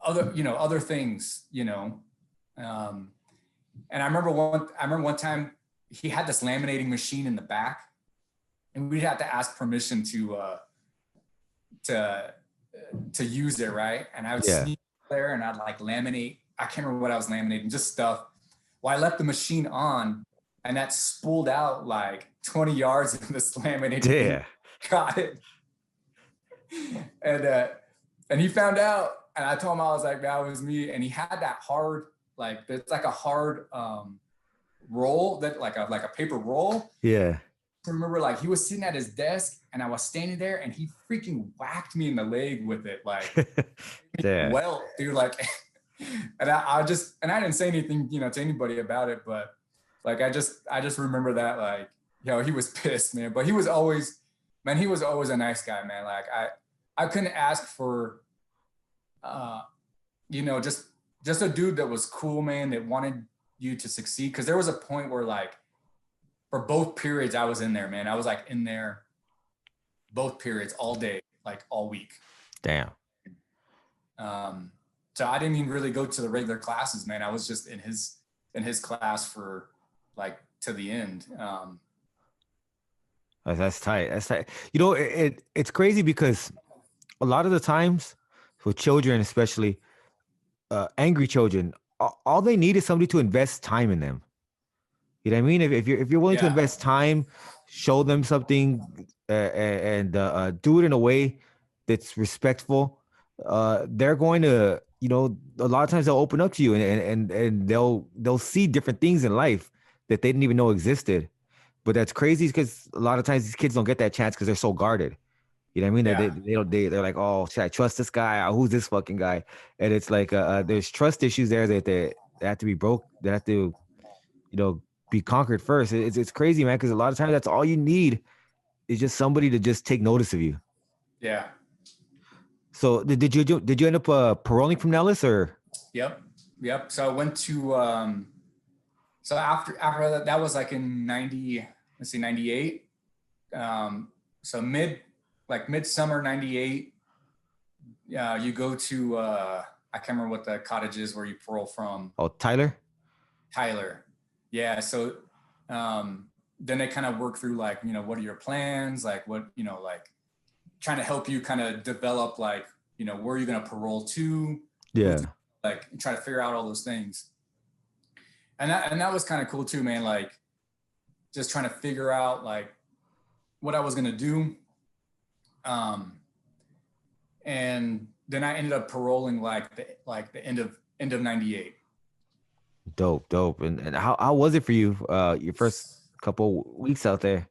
other things, you know? And I remember one time he had this laminating machine in the back, and we'd have to ask permission to use it, right? And I would sneak there and I'd like laminate. I can't remember what I was laminating, just stuff. Well, I left the machine on, and that spooled out like 20 yards of this laminated. Yeah. Got it. And he found out, and I told him, I was like, that was me. And he had that hard, like, it's like a hard roll, that like a paper roll. Yeah. I remember like he was sitting at his desk and I was standing there and he freaking whacked me in the leg with it. Like, well, dude, like, and I didn't say anything, you know, to anybody about it, but like, I just remember that, like, you know, he was pissed, man, but he was always a nice guy, man. Like I couldn't ask for, you know, just a dude that was cool, man, that wanted you to succeed. Cause there was a point where like, for both periods I was in there, man. I was like in there both periods all day, like all week. Damn. So I didn't even really go to the regular classes, man. I was just in his class for like to the end. That's tight. That's tight. You know, it's crazy because a lot of the times for children, especially angry children, all they need is somebody to invest time in them. You know what I mean? If you're willing to invest time, show them something, and do it in a way that's respectful, they're going to, you know, a lot of times they'll open up to you and they'll see different things in life that they didn't even know existed. But that's crazy because a lot of times these kids don't get that chance because they're so guarded. You know what I mean? Yeah. They're like, oh, should I trust this guy? Or who's this fucking guy? And it's like there's trust issues there that they have to be broke. They have to, you know, be conquered first. It's crazy, man, because a lot of times that's all you need is just somebody to just take notice of you. Yeah. So did you end up paroling from Nellis or? Yep. So I went to so after that was like in 98. So midsummer 98. You go to I can't remember what the cottage is where you parole from. Oh, Tyler. Yeah. So then they kind of work through like, you know, what are your plans? Like what, you know, like trying to help you kind of develop like, you know, where you're going to parole to. Yeah. Like try to figure out all those things. And that was kind of cool too, man. Like just trying to figure out like what I was going to do. And then I ended up paroling like the end of 98. Dope. And how was it for you? Your first couple weeks out there?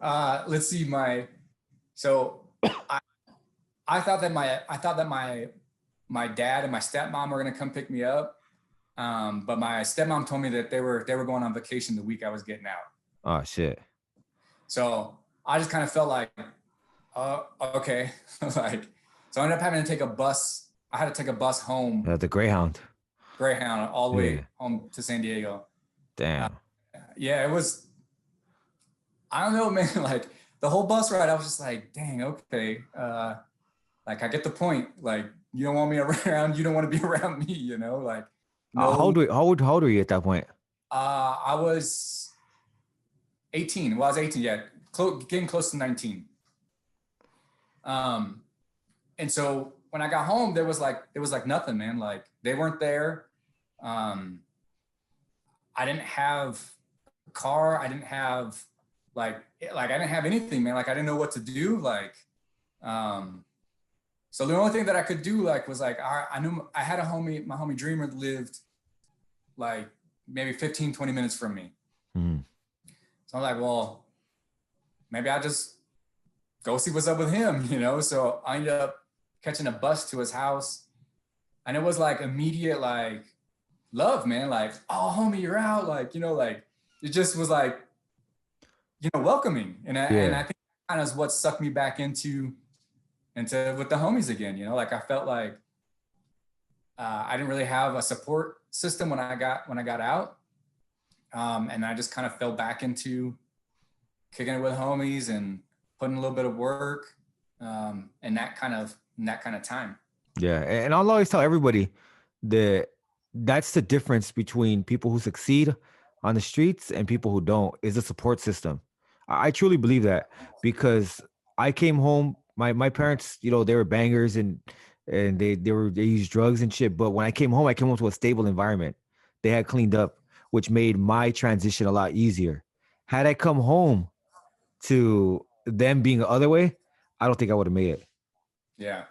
Let's see. I thought that my dad and my stepmom were gonna come pick me up, but my stepmom told me that they were going on vacation the week I was getting out. Oh shit! So I just kind of felt like, okay, like so I ended up having to take a bus. I had to take a bus home. The Greyhound all the way home to San Diego. Damn. Yeah, it was. I don't know, man. Like the whole bus ride, I was just like, dang, okay. Like I get the point. Like you don't want me around. You don't want to be around me. You know, like. No. How old were you at that point? I was 18. Well, I was 18. Yeah, getting close to 19. And so when I got home, there was like nothing, man. Like they weren't there. I didn't have a car. I didn't have I didn't have anything, man. Like I didn't know what to do. Like, so the only thing that I could do was I knew I had my homie Dreamer lived like maybe 15, 20 minutes from me. Mm-hmm. So I'm like, well, maybe I'll just go see what's up with him, you know? So I ended up catching a bus to his house, and it was like immediate, like love, man. Like, oh, homie, you're out. Like, like it just was like, welcoming. And I Yeah. think kind of is what sucked me back into with the homies again. Like I felt like I didn't really have a support system when I got out, and I just kind of fell back into kicking it with homies and putting a little bit of work, and that kind of time. Yeah. And I'll always tell everybody that that's the difference between people who succeed on the streets and people who don't is a support system. I truly believe that because I came home, my parents, they were bangers and they used drugs and shit. But when I came home to a stable environment. They had cleaned up, which made my transition a lot easier. Had I come home to them being the other way, I don't think I would have made it. Yeah,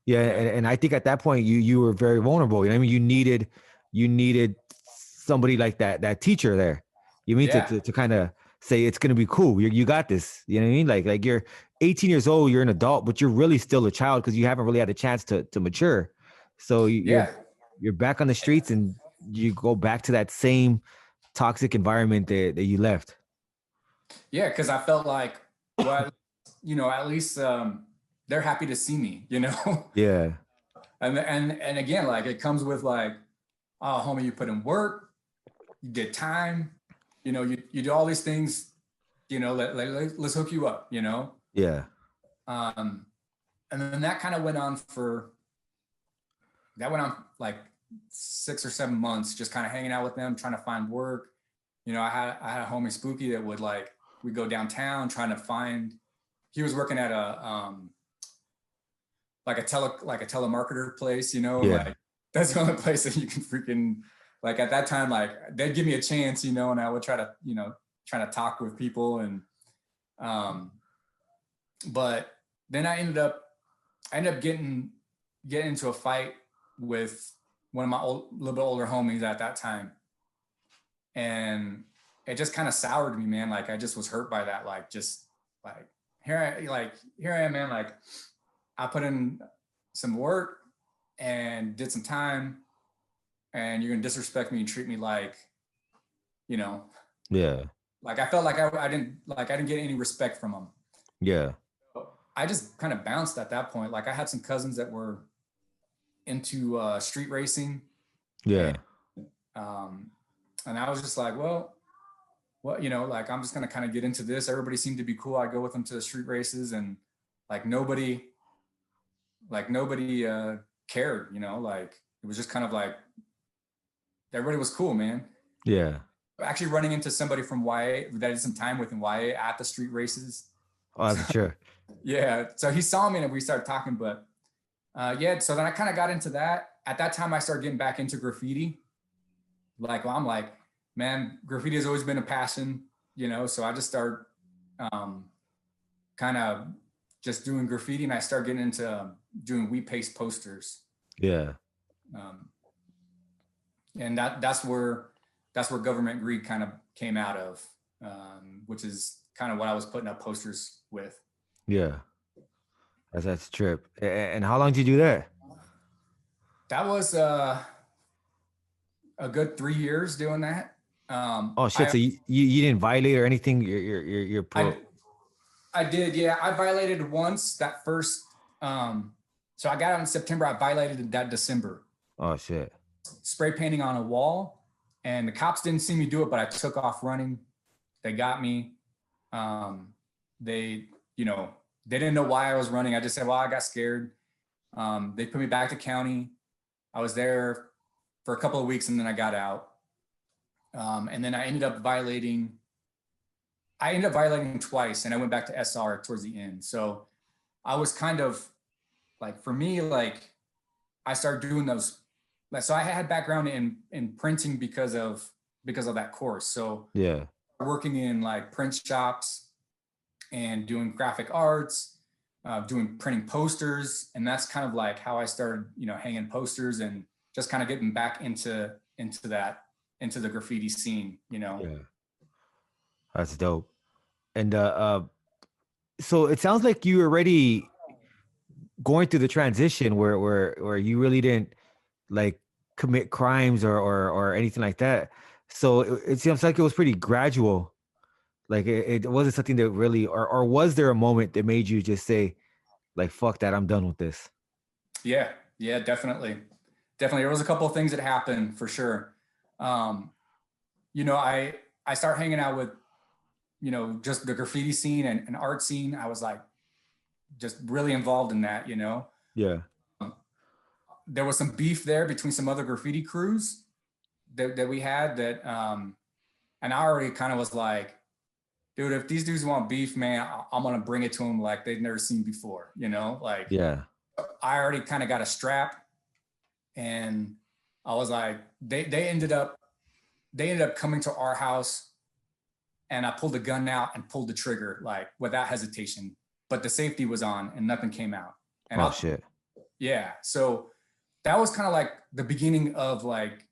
Yeah, yeah, and I think at that point you were very vulnerable. You know what I mean? You needed somebody like that teacher there. You mean to yeah, to kind of say it's gonna be cool. You got this. You know what I mean? Like you're 18 years old, you're an adult, but you're really still a child because you haven't really had a chance to mature. So you're yeah, you're back on the streets and you go back to that same toxic environment that you left. yeah. Because I felt like, well, at least they're happy to see me. Yeah, And again, like it comes with like, oh, homie, you put in work, you did time, you do all these things, let's hook you up. yeah, Um, and then that went on like 6 or 7 months, just kind of hanging out with them, trying to find work. I had a homie Spooky that would like, we go downtown trying to find, he was working at a, like a telemarketer place, yeah, like that's the only place that you can freaking, like at that time, like they'd give me a chance, and I would try to talk with people. And um but then I ended up getting into a fight with one of my little bit older homies at that time. And it just kind of soured me, man. Like I just was hurt by that. Like just like here I am, man. Like I put in some work and did some time, and you're gonna disrespect me and treat me you know, yeah, like I felt like I didn't get any respect from them. yeah, I just kind of bounced at that point. Like I had some cousins that were into street racing, and yeah, um, and I was just like, well, what, like I'm just gonna kind of get into this. Everybody seemed to be cool. I go with them to the street races, and like nobody cared. Like it was just kind of like everybody was cool, man. yeah. Actually, running into somebody from YA that I did some time with in YA at the street races. Oh, that's sure. Yeah, so he saw me and we started talking. But yeah, so then I kind of got into that. At that time, I started getting back into graffiti. Like, well, I'm like, man, graffiti has always been a passion, So I just started kind of just doing graffiti, and I started getting into doing wheat paste posters. Yeah. Um, and that's where government greed kind of came out of, which is kind of what I was putting up posters with. Yeah. That's a trip. And how long did you do that? That was a good 3 years doing that. Oh shit. I So you didn't violate or anything? You're I pro. I did, yeah. I violated once that first. So I got out in September. I violated that December. Oh shit. Spray painting on a wall, and the cops didn't see me do it, but I took off running. They got me. They, they didn't know why I was running. I just said, well, I got scared. They put me back to county. I was there for a couple of weeks, and then I got out. And then I ended up violating twice, and I went back to SR towards the end. So I was kind of like, for me, like I started doing those. So I had background in printing because of that course. So Yeah. working in like print shops and doing graphic arts, doing printing posters, and that's kind of like how I started, hanging posters and just kind of getting back into the graffiti scene. Yeah. That's dope. And so it sounds like you were already going through the transition where you really didn't like commit crimes or anything like that. So it seems like it was pretty gradual. Like it wasn't something that really, or was there a moment that made you just say, like, fuck that, I'm done with this? Yeah, yeah, definitely. Definitely. There was a couple of things that happened for sure. Um, I start hanging out with, just the graffiti scene and art scene. I was like just really involved in that. Yeah. Um, there was some beef there between some other graffiti crews that we had and I already kind of was like, dude, if these dudes want beef, man, I'm going to bring it to them like they've never seen before. Like Yeah. I already kind of got a strap and I was like, they ended up coming to our house and I pulled the gun out and pulled the trigger like without hesitation, but the safety was on and nothing came out. And Oh shit. yeah. So that was kind of like the beginning of like,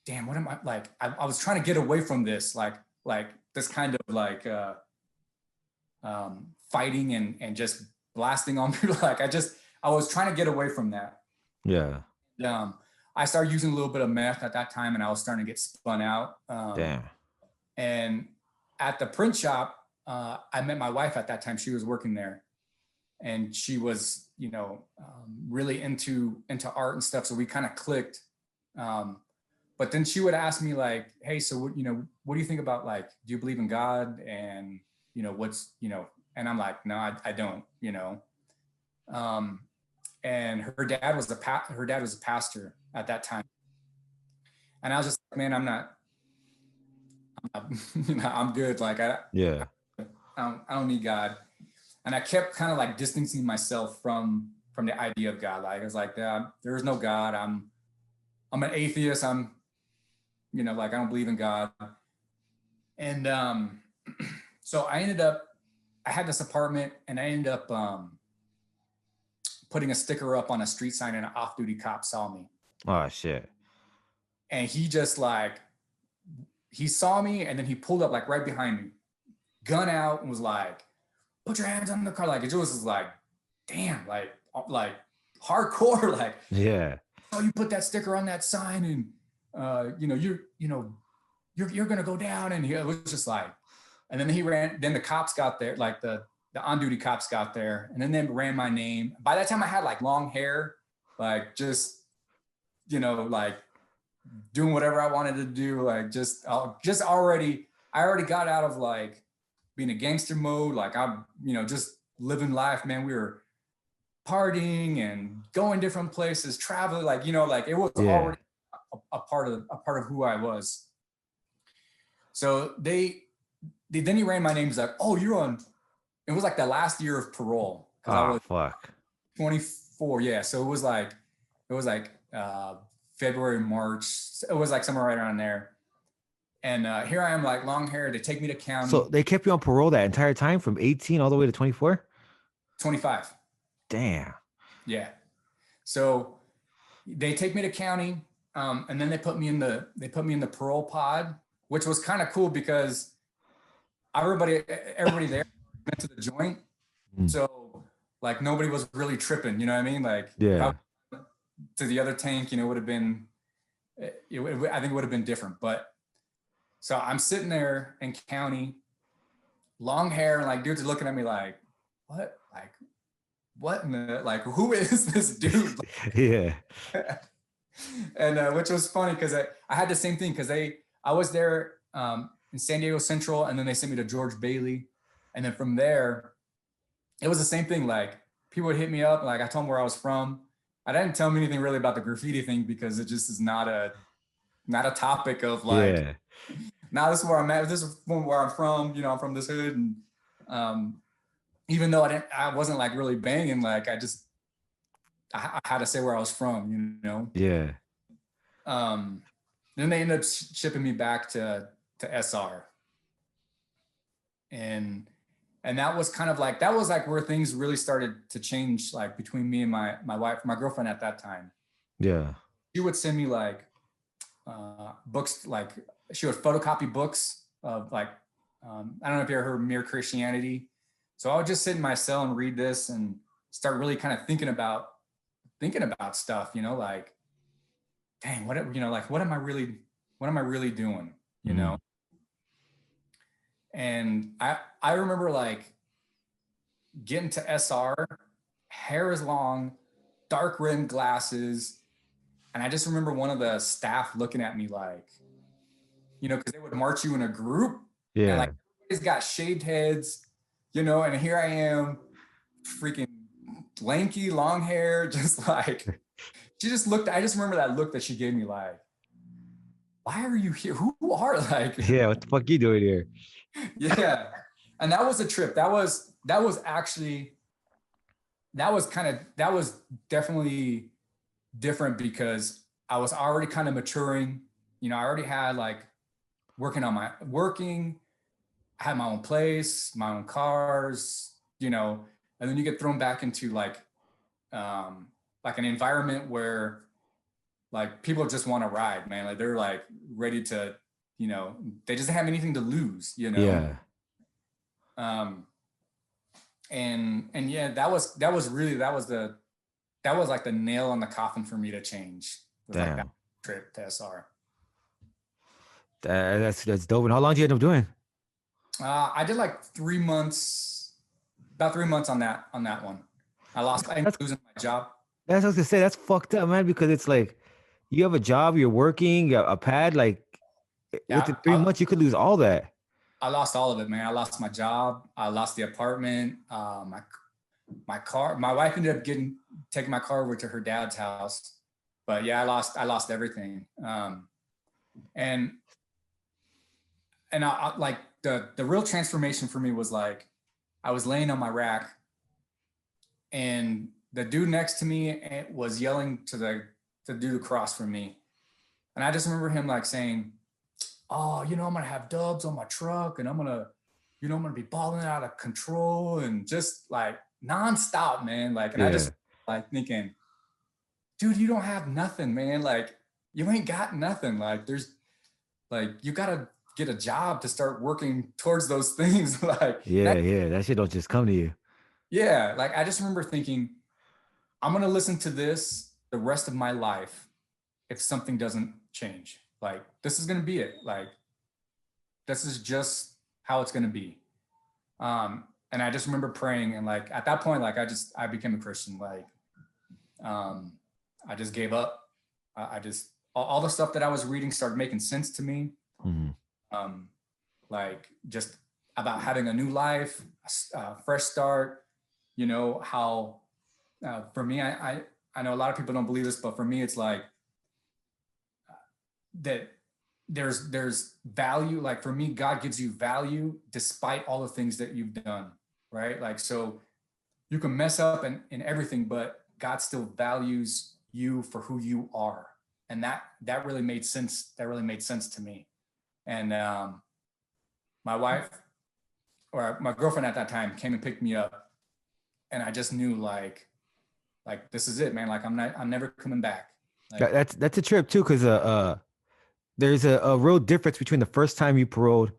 damn, what am I like? I was trying to get away from this, like this kind of like fighting and just blasting on people. Like I was trying to get away from that. Yeah. I started using a little bit of meth at that time and I was starting to get spun out. Damn. And at the print shop, I met my wife at that time. She was working there and she was, really into art and stuff. So we kind of clicked. But then she would ask me like, hey, so what do you think about like, do you believe in God? And, and I'm like, no, I don't. And her dad was a pastor at that time. And I was just like, man, I'm good. Like Yeah. I don't need God. And I kept kind of like distancing myself from the idea of God. Like I was like, there is no God. I'm an atheist. Like I don't believe in God. And so I had this apartment and I ended up putting a sticker up on a street sign and an off-duty cop saw me. Oh shit. And he just like, he saw me and then he pulled up like right behind me, gun out, and was like, put your hands on the car. Like it was like, damn, like hardcore. Like, Yeah. oh, you put that sticker on that sign and you're gonna go down. And it was just like, and then he ran, then the cops got there, like the on-duty cops got there, and then they ran my name. By that time I had like long hair, like just, like doing whatever I wanted to do. Like I already got out of like being a gangster mode. Like I'm, just living life, man. We were partying and going different places, traveling, like, like it was already a part of who I was. So then he ran my name. He's like, oh, you're on, it was like the last year of parole. Cause I was fuck. 24. Yeah. So it was like February, March. It was like somewhere right around there. And here I am, like long hair. They take me to county. So they kept you on parole that entire time from 18 all the way to 24? 25. Damn. Yeah. So they take me to county, and then they put me in the parole pod, which was kind of cool because everybody there went to the joint. So like nobody was really tripping, you know what I mean? Like yeah. To the other tank, would have been, I think it would have been different. But so I'm sitting there in county, long hair, and like dudes are looking at me like, what? Like, what in the, like, who is this dude? Yeah. And which was funny because I had the same thing because I was there in San Diego Central, and then they sent me to George Bailey. And then from there, it was the same thing. Like people would hit me up. Like I told them where I was from. I didn't tell them anything really about the graffiti thing because it just is not a topic of like, now this is where I'm at. This is where I'm from. I'm from this hood. And even though I wasn't like really banging, like I had to say where I was from, Yeah. Then they ended up shipping me back to SR. And that was kind of like, that was like where things really started to change, like between me and my wife, my girlfriend at that time. Yeah. She would send me like books, like she would photocopy books of like, I don't know if you ever heard Mere Christianity. So I would just sit in my cell and read this and start really kind of thinking about stuff, like dang, like, what am I really doing? You Mm-hmm. know? And I remember like getting to SR, hair is long, dark rimmed glasses. And I just remember one of the staff looking at me like, because they would march you in a group and like Yeah. everybody's got shaved heads, and here I am, freaking lanky, long hair, just like I just remember that look that she gave me like, why are you here? Who are like, Yeah. What the fuck you doing here? yeah. And that was a trip. That was definitely different because I was already kind of maturing. I already had like working, I had my own place, my own cars, and then you get thrown back into like an environment where like people just want to ride, man. Like they're like ready to, they just have anything to lose. Yeah. Um, and yeah, that was like the nail on the coffin for me to change. It was like that Damn. trip to SR. That's dope. And how long did you end up doing? I did like 3 months, about 3 months on that one. I ended That's up losing my job. that's what I was gonna say. That's fucked up, man. Because it's like you have a job, you're working, a pad. Like Yeah, within 3 months, you could lose all that. I lost all of it, man. I lost my job. I lost the apartment. My car. My wife ended up taking my car over to her dad's house. But yeah, I lost everything. And I like the real transformation for me was like I was laying on my rack, and the dude next to me was yelling to the dude across from me, and I just remember him like saying, "Oh, I'm gonna have dubs on my truck, and I'm gonna be balling out of control," and just like nonstop, man. Like, and I Yeah. just like thinking, dude, you don't have nothing, man. Like, you ain't got nothing. Like, you gotta get a job to start working towards those things. Like Yeah. that, Yeah. That shit don't just come to you. yeah. Like, I just remember thinking, I'm gonna listen to this the rest of my life if something doesn't change. Like, this is gonna be it. Like, this is just how it's gonna be. And I just remember praying, and like at that point, like I became a Christian. Like, I just gave up. I just all the stuff that I was reading started making sense to me. Mhm. Um, like just about having a new life, a fresh start. How for me, I know a lot of people don't believe this, but for me, it's like that there's value. Like for me, God gives you value despite all the things that you've done, right? Like, so you can mess up in everything, but God still values you for who you are. And that really made sense. That really made sense to me. And my wife, or my girlfriend at that time, came and picked me up, and I just knew like this is it, man. Like I'm never coming back. Like, That's a trip too, because there's a real difference between the first time you paroled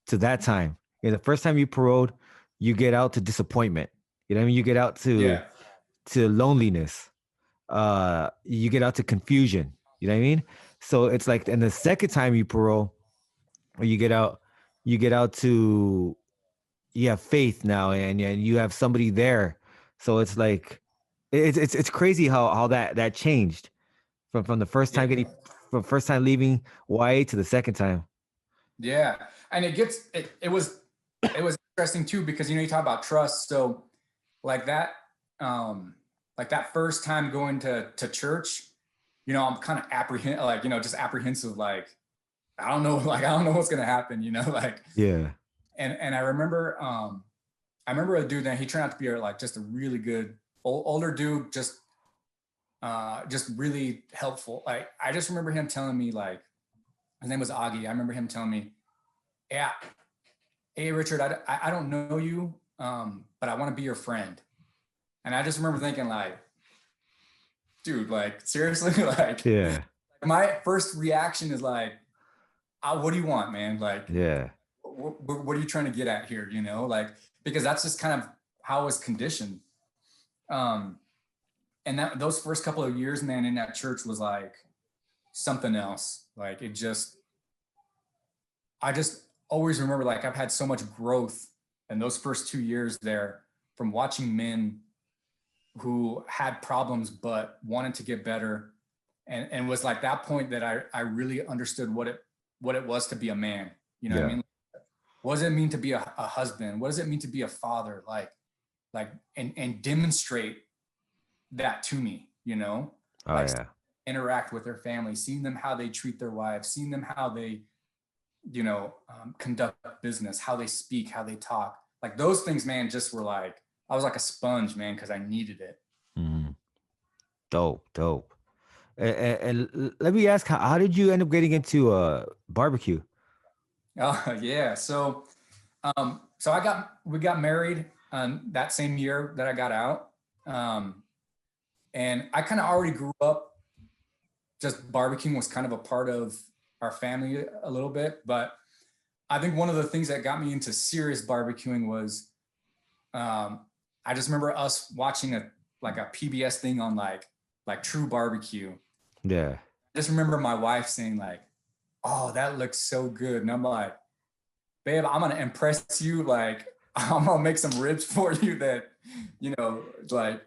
to that time. The first time you paroled, you get out to disappointment. You know what I mean? You get out yeah, to loneliness. You get out to confusion. You know what I mean? So it's like, and the second time you parole, or you get out to you have faith now, and you have somebody there. So it's like it's crazy how that changed from the first yeah, time from first time leaving YA to the second time. yeah. And it was interesting too, because you talk about trust. So like that, like that first time going to church, I'm kind of just apprehensive, like I don't know, like I don't know what's gonna happen, like. Yeah. And I remember a dude that he turned out to be like just a really good older dude, just really helpful. Like I just remember him telling me, like, his name was Augie. I remember him telling me, yeah, hey Richard, I don't know you, but I want to be your friend. And I just remember thinking like, dude, like seriously, like Yeah. my first reaction is like, what do you want, man? Like, Yeah. what are you trying to get at here? Like, because that's just kind of how I was conditioned. And those first couple of years, man, in that church was like, something else. Like I just always remember, like, I've had so much growth in those first 2 years there from watching men who had problems but wanted to get better, and was like that point that I really understood what it was to be a man. You know what I mean? What does it mean to be a husband? What does it mean to be a father? And demonstrate that to me, you know? Oh, like yeah. interact with their family, seeing them how they treat their wives, seeing them how they, conduct business, how they speak, how they talk. Like those things, man, just were like, I was like a sponge, man, because I needed it. Mhm. Dope, dope. And let me ask, how did you end up getting into barbecue? Yeah. So we got married that same year that I got out. And I kind of already grew up, just barbecuing was kind of a part of our family a little bit. But I think one of the things that got me into serious barbecuing was I just remember us watching a PBS thing on like True Barbecue. Yeah. I just remember my wife saying like, "Oh, that looks so good," and I'm like, "Babe, I'm gonna impress you. Like, I'm gonna make some ribs for you that, that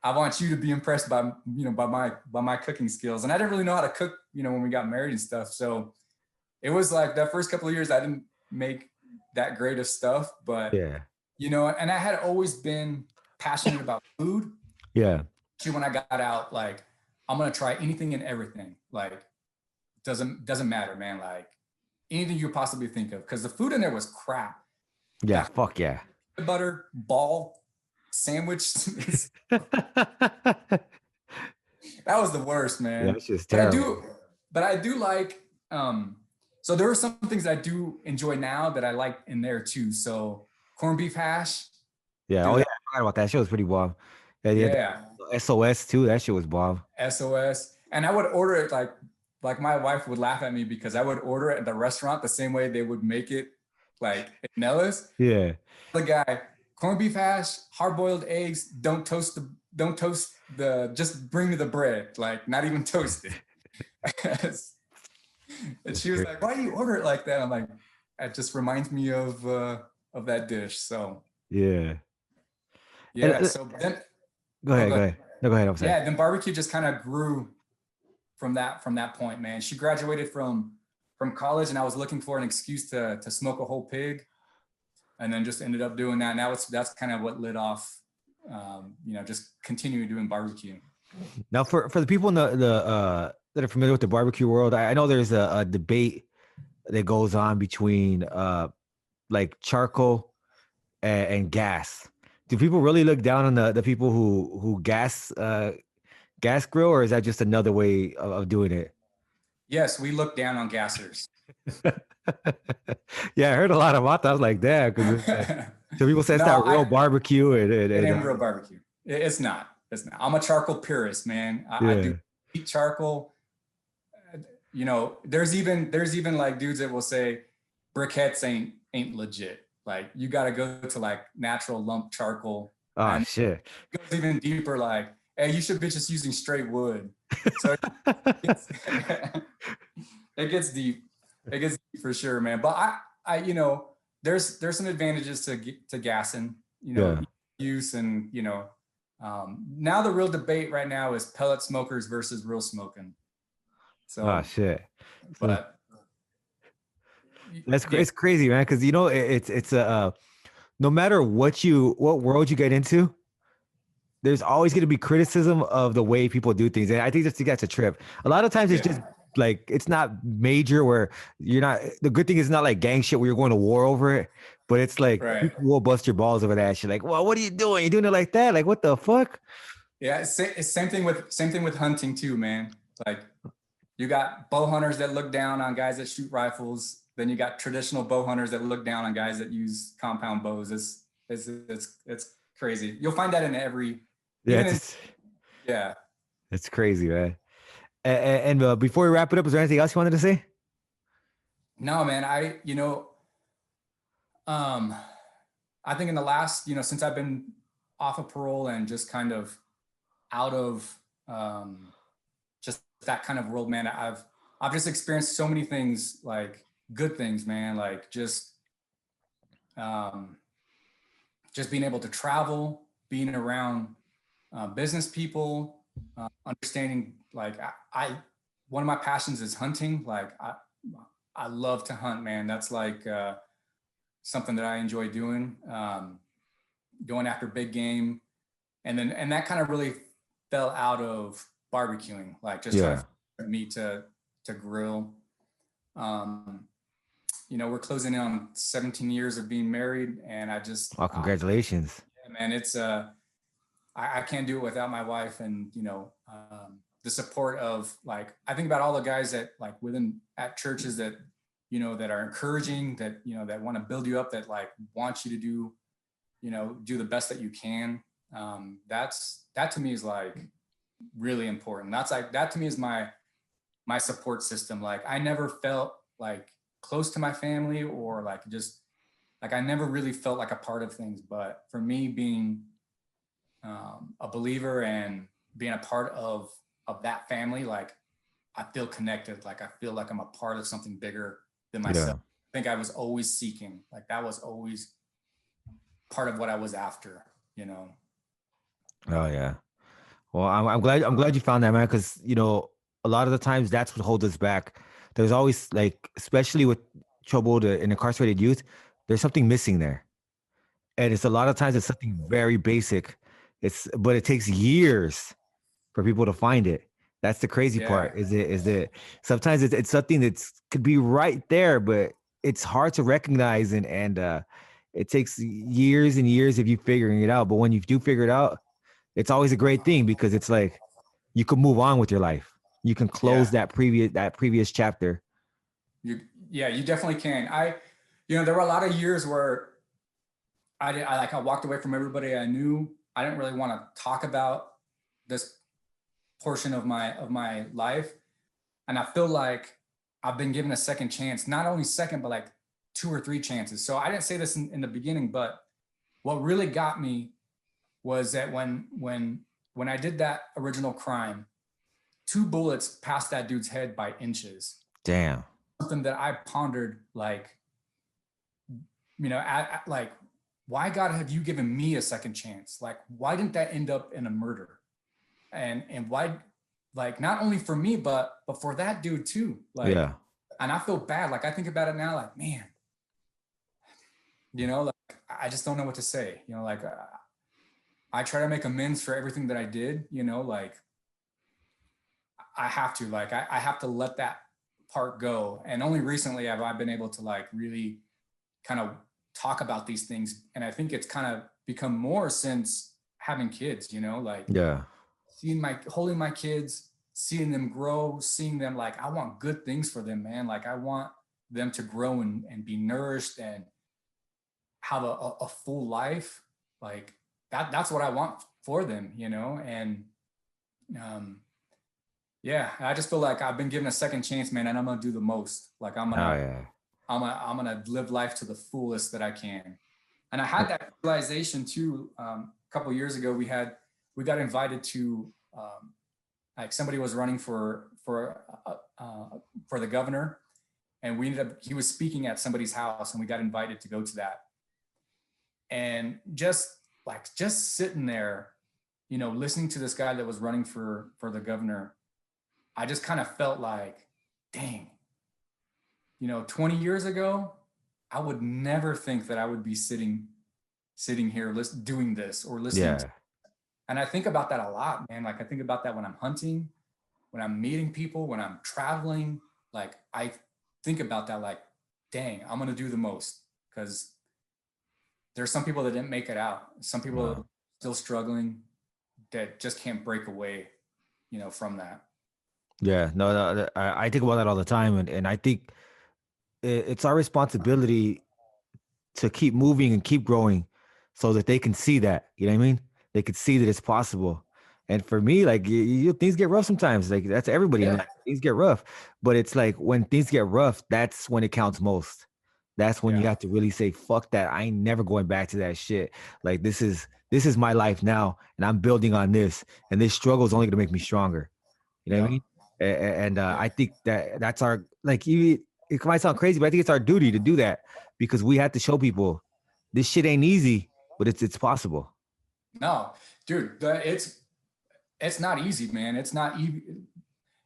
I want you to be impressed by, by my cooking skills." And I didn't really know how to cook, when we got married and stuff. So it was like that first couple of years, I didn't make that great of stuff, but Yeah. and I had always been passionate about food. Yeah. Actually, when I got out, like, I'm gonna try anything and everything. Like, doesn't matter, man. Like anything you possibly think of, because the food in there was crap. Yeah. That Fuck yeah. butter ball sandwich, that was the worst, Yeah, man. it's just But I terrible. do, but I do like. So there are some things I do enjoy now that I like in there too. So corned beef hash, Yeah. Oh dude. yeah, I forgot about that. Shit was pretty bomb. Yeah, yeah. Yeah, The SOS too. That shit was bomb. SOS. And I would order it like my wife would laugh at me because I would order it at the restaurant the same way they would make it like at Nella's. Yeah. The guy, corned beef hash, hard boiled eggs, don't toast just bring me the bread, like not even toasted. And she was like, "Why do you order it like that?" I'm like, "It just reminds me of that dish." So Yeah. And, yeah. So then, go oh, ahead. go Go ahead. ahead. No, go ahead. I'm sorry. Yeah. Then barbecue just kind of grew from that point, man. She graduated from college, and I was looking for an excuse to smoke a whole pig, and then just ended up doing that. Now that's kind of what lit off, just continuing doing barbecue. Now, for the people in the that are familiar with the barbecue world, I know there's a debate that goes on between like charcoal and gas. Do people really look down on the people who gas grill, or is that just another way of doing it? Yes, we look down on gassers. Yeah, I heard a lot about that. I was like, damn, because so people say it's No, not real barbecue, it and ain't real barbecue. It's not. It's not. I'm a charcoal purist, man. I yeah, do eat charcoal. There's even like dudes that will say briquettes ain't legit. Like you got to go to like natural lump charcoal, oh and shit. it goes even deeper. Like, hey, you should be just using straight wood. So it's, it gets deep. It gets deep for sure, man. But there's some advantages to gassing. Yeah. Use and now the real debate right now is pellet smokers versus real smoking. Oh So, shit. So but that's yeah, it's crazy, man. Because it's a no matter what world you get into, there's always going to be criticism of the way people do things, and I think that's a trip. A lot of times it's just yeah, like it's not major where you're not. The good thing is not like gang shit where you're going to war over it, but it's like right. people will bust your balls over that shit. Like, well, what are you doing? You're doing it like that? Like, what the fuck? Yeah, it's same thing with hunting too, man. Like you got bow hunters that look down on guys that shoot rifles. Then you got traditional bow hunters that look down on guys that use compound bows. It's crazy. You'll find that in every, Yeah, even in, yeah. it's crazy, man. And before we wrap it up, is there anything else you wanted to say? No, man. Um, I think in the last, since I've been off of parole and just kind of out of just that kind of world, man. I've just experienced so many things, like good things, man. Like um, just being able to travel, being around business people, understanding, like one of my passions is hunting. Like I love to hunt, man. That's like something that I enjoy doing, going after big game. And that kind of really fell out of barbecuing, like just trying Yeah. to find meat to grill. Um, we're closing in on 17 years of being married, and Oh, congratulations. yeah, man, it's I can't do it without my wife, and the support of, like, I think about all the guys that, like, within at churches that that are encouraging, that that want to build you up, that like want you to do the best that you can. That to me is like really important. That's like, that to me is my support system. Like I never felt like close to my family, or like just like I never really felt like a part of things. But for me, being a believer and being a part of that family, like I feel connected. Like I feel like I'm a part of something bigger than Yeah. myself. I think I was always seeking, like that was always part of what I was after. Oh yeah. Well, I'm glad you found that, man, because a lot of the times that's what holds us back. There's always, like, especially with troubled and incarcerated youth, there's something missing there, and it's a lot of times it's something very basic. But it takes years for people to find it. That's the crazy Yeah. part. Is that sometimes it's something that's could be right there, but it's hard to recognize, and it takes years and years of you figuring it out. But when you do figure it out, it's always a great thing because it's like you can move on with your life. You can close Yeah. that previous chapter. You, yeah, you definitely can. There were a lot of years where I walked away from everybody I knew. I didn't really want to talk about this portion of my life. And I feel like I've been given a second chance, not only second, but like two or three chances. So I didn't say this in the beginning, but what really got me was that when I did that original crime, two bullets passed that dude's head by inches. Damn. Something that I pondered, like, like, why, God, have you given me a second chance? Like, why didn't that end up in a murder? And why, like, not only for me, but for that dude too. Like, Yeah. and I feel bad. Like, I think about it now, like, man, like, I just don't know what to say. Like, I try to make amends for everything that I did. Like, I have to, like, I have to let that part go. And only recently have I been able to, like, really kind of talk about these things. And I think it's kind of become more since having kids, like Yeah. holding my kids, seeing them grow, seeing them, like, I want good things for them, man. Like I want them to grow and be nourished and have a full life. Like that's what I want for them, and yeah, I just feel like I've been given a second chance, man, and I'm gonna do the most. Like Oh yeah. I'm gonna live life to the fullest that I can. And I had that realization too. A couple of years ago, we got invited to, like, somebody was running for the governor, and he was speaking at somebody's house, and we got invited to go to that. And just sitting there, listening to this guy that was running for the governor, I just kind of felt like, dang, 20 years ago, I would never think that I would be sitting here doing this or listening to. Yeah. And I think about that a lot, man. Like I think about that when I'm hunting, when I'm meeting people, when I'm traveling. Like I think about that, like, dang, I'm gonna do the most, because there's some people that didn't make it out. Some people are still struggling, that just can't break away, from that. Yeah. No, I think about that all the time, and I think it's our responsibility to keep moving and keep growing so that they can see that, you know what I mean? They could see that it's possible. And for me, like, things get rough sometimes. Like, that's everybody in Yeah, life. Things get rough, but it's like when things get rough, that's when it counts most. That's when you yeah, have to really say, fuck that. I ain't never going back to that shit. Like, this is my life now, and I'm building on this. And this struggle is only gonna make me stronger. You know what I yeah, mean? And Yeah. I think that's our, like, it might sound crazy, but I think it's our duty to do that, because we have to show people this shit ain't easy, but it's possible. No, dude, it's not easy, man. It's not easy,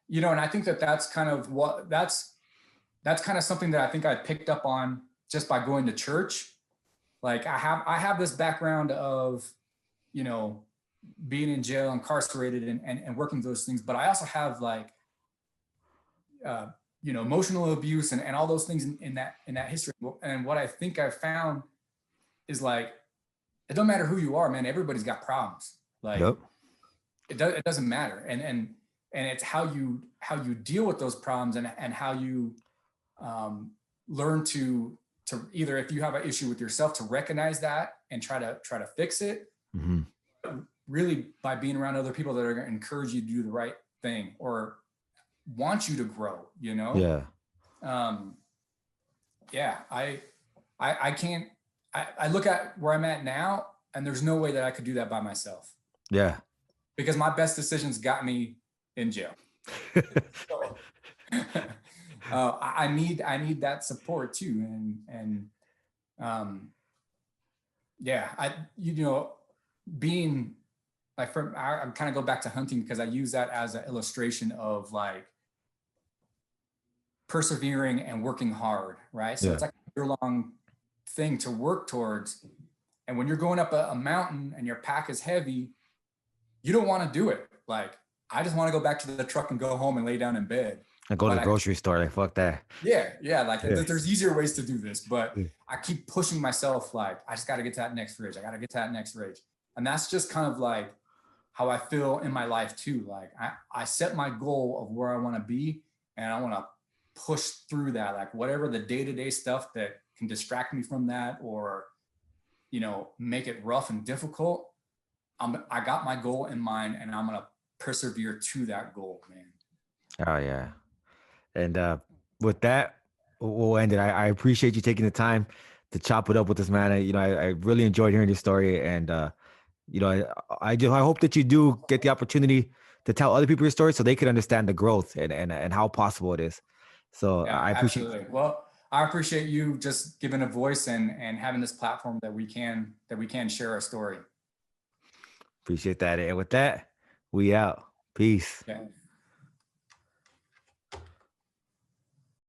you know, and I think that's kind of that's kind of something that I think I picked up on just by going to church. Like I have this background of, you know, being in jail, incarcerated, and working those things, but I also have like uh, you know, emotional abuse and all those things in that history. And what I think I've found is like, it doesn't matter who you are, man. Everybody's got problems. Like Yep. it doesn't matter. And it's how you deal with those problems and how you learn to either, if you have an issue with yourself, to recognize that and try to fix it. Mm-hmm. Really, by being around other people that are going to encourage you to do the right thing or want you to grow, you know? Yeah. Um, yeah, I can't, I look at where I'm at now and there's no way that I could do that by myself Yeah. because my best decisions got me in jail. So, I need that support too. Um, yeah, you know, being like I'm kind of go back to hunting because I use that as an illustration of like persevering and working hard, right? So Yeah. it's like a year-long thing to work towards. And when you're going up a mountain and your pack is heavy, you don't want to do it. Like, I just want to go back to the truck and go home and lay down in bed. I go to the grocery store, like, fuck that. Yeah. Like Yeah. there's easier ways to do this, but Yeah. I keep pushing myself. Like, I just got to get to that next ridge. I got to get to that next ridge. And that's just kind of like how I feel in my life too. Like I set my goal of where I want to be and I want to push through that. Like whatever the day-to-day stuff that can distract me from that or, you know, make it rough and difficult. I got my goal in mind and I'm going to persevere to that goal, man. Oh yeah. And with that, we'll end it. I appreciate you taking the time to chop it up with us, man. I really enjoyed hearing your story, and I hope that you do get the opportunity to tell other people your story so they can understand the growth and how possible it is. So Yeah, I appreciate. absolutely. Well, I appreciate you just giving a voice and having this platform that we can share our story. Appreciate that. And with that, we out. Peace. Yeah.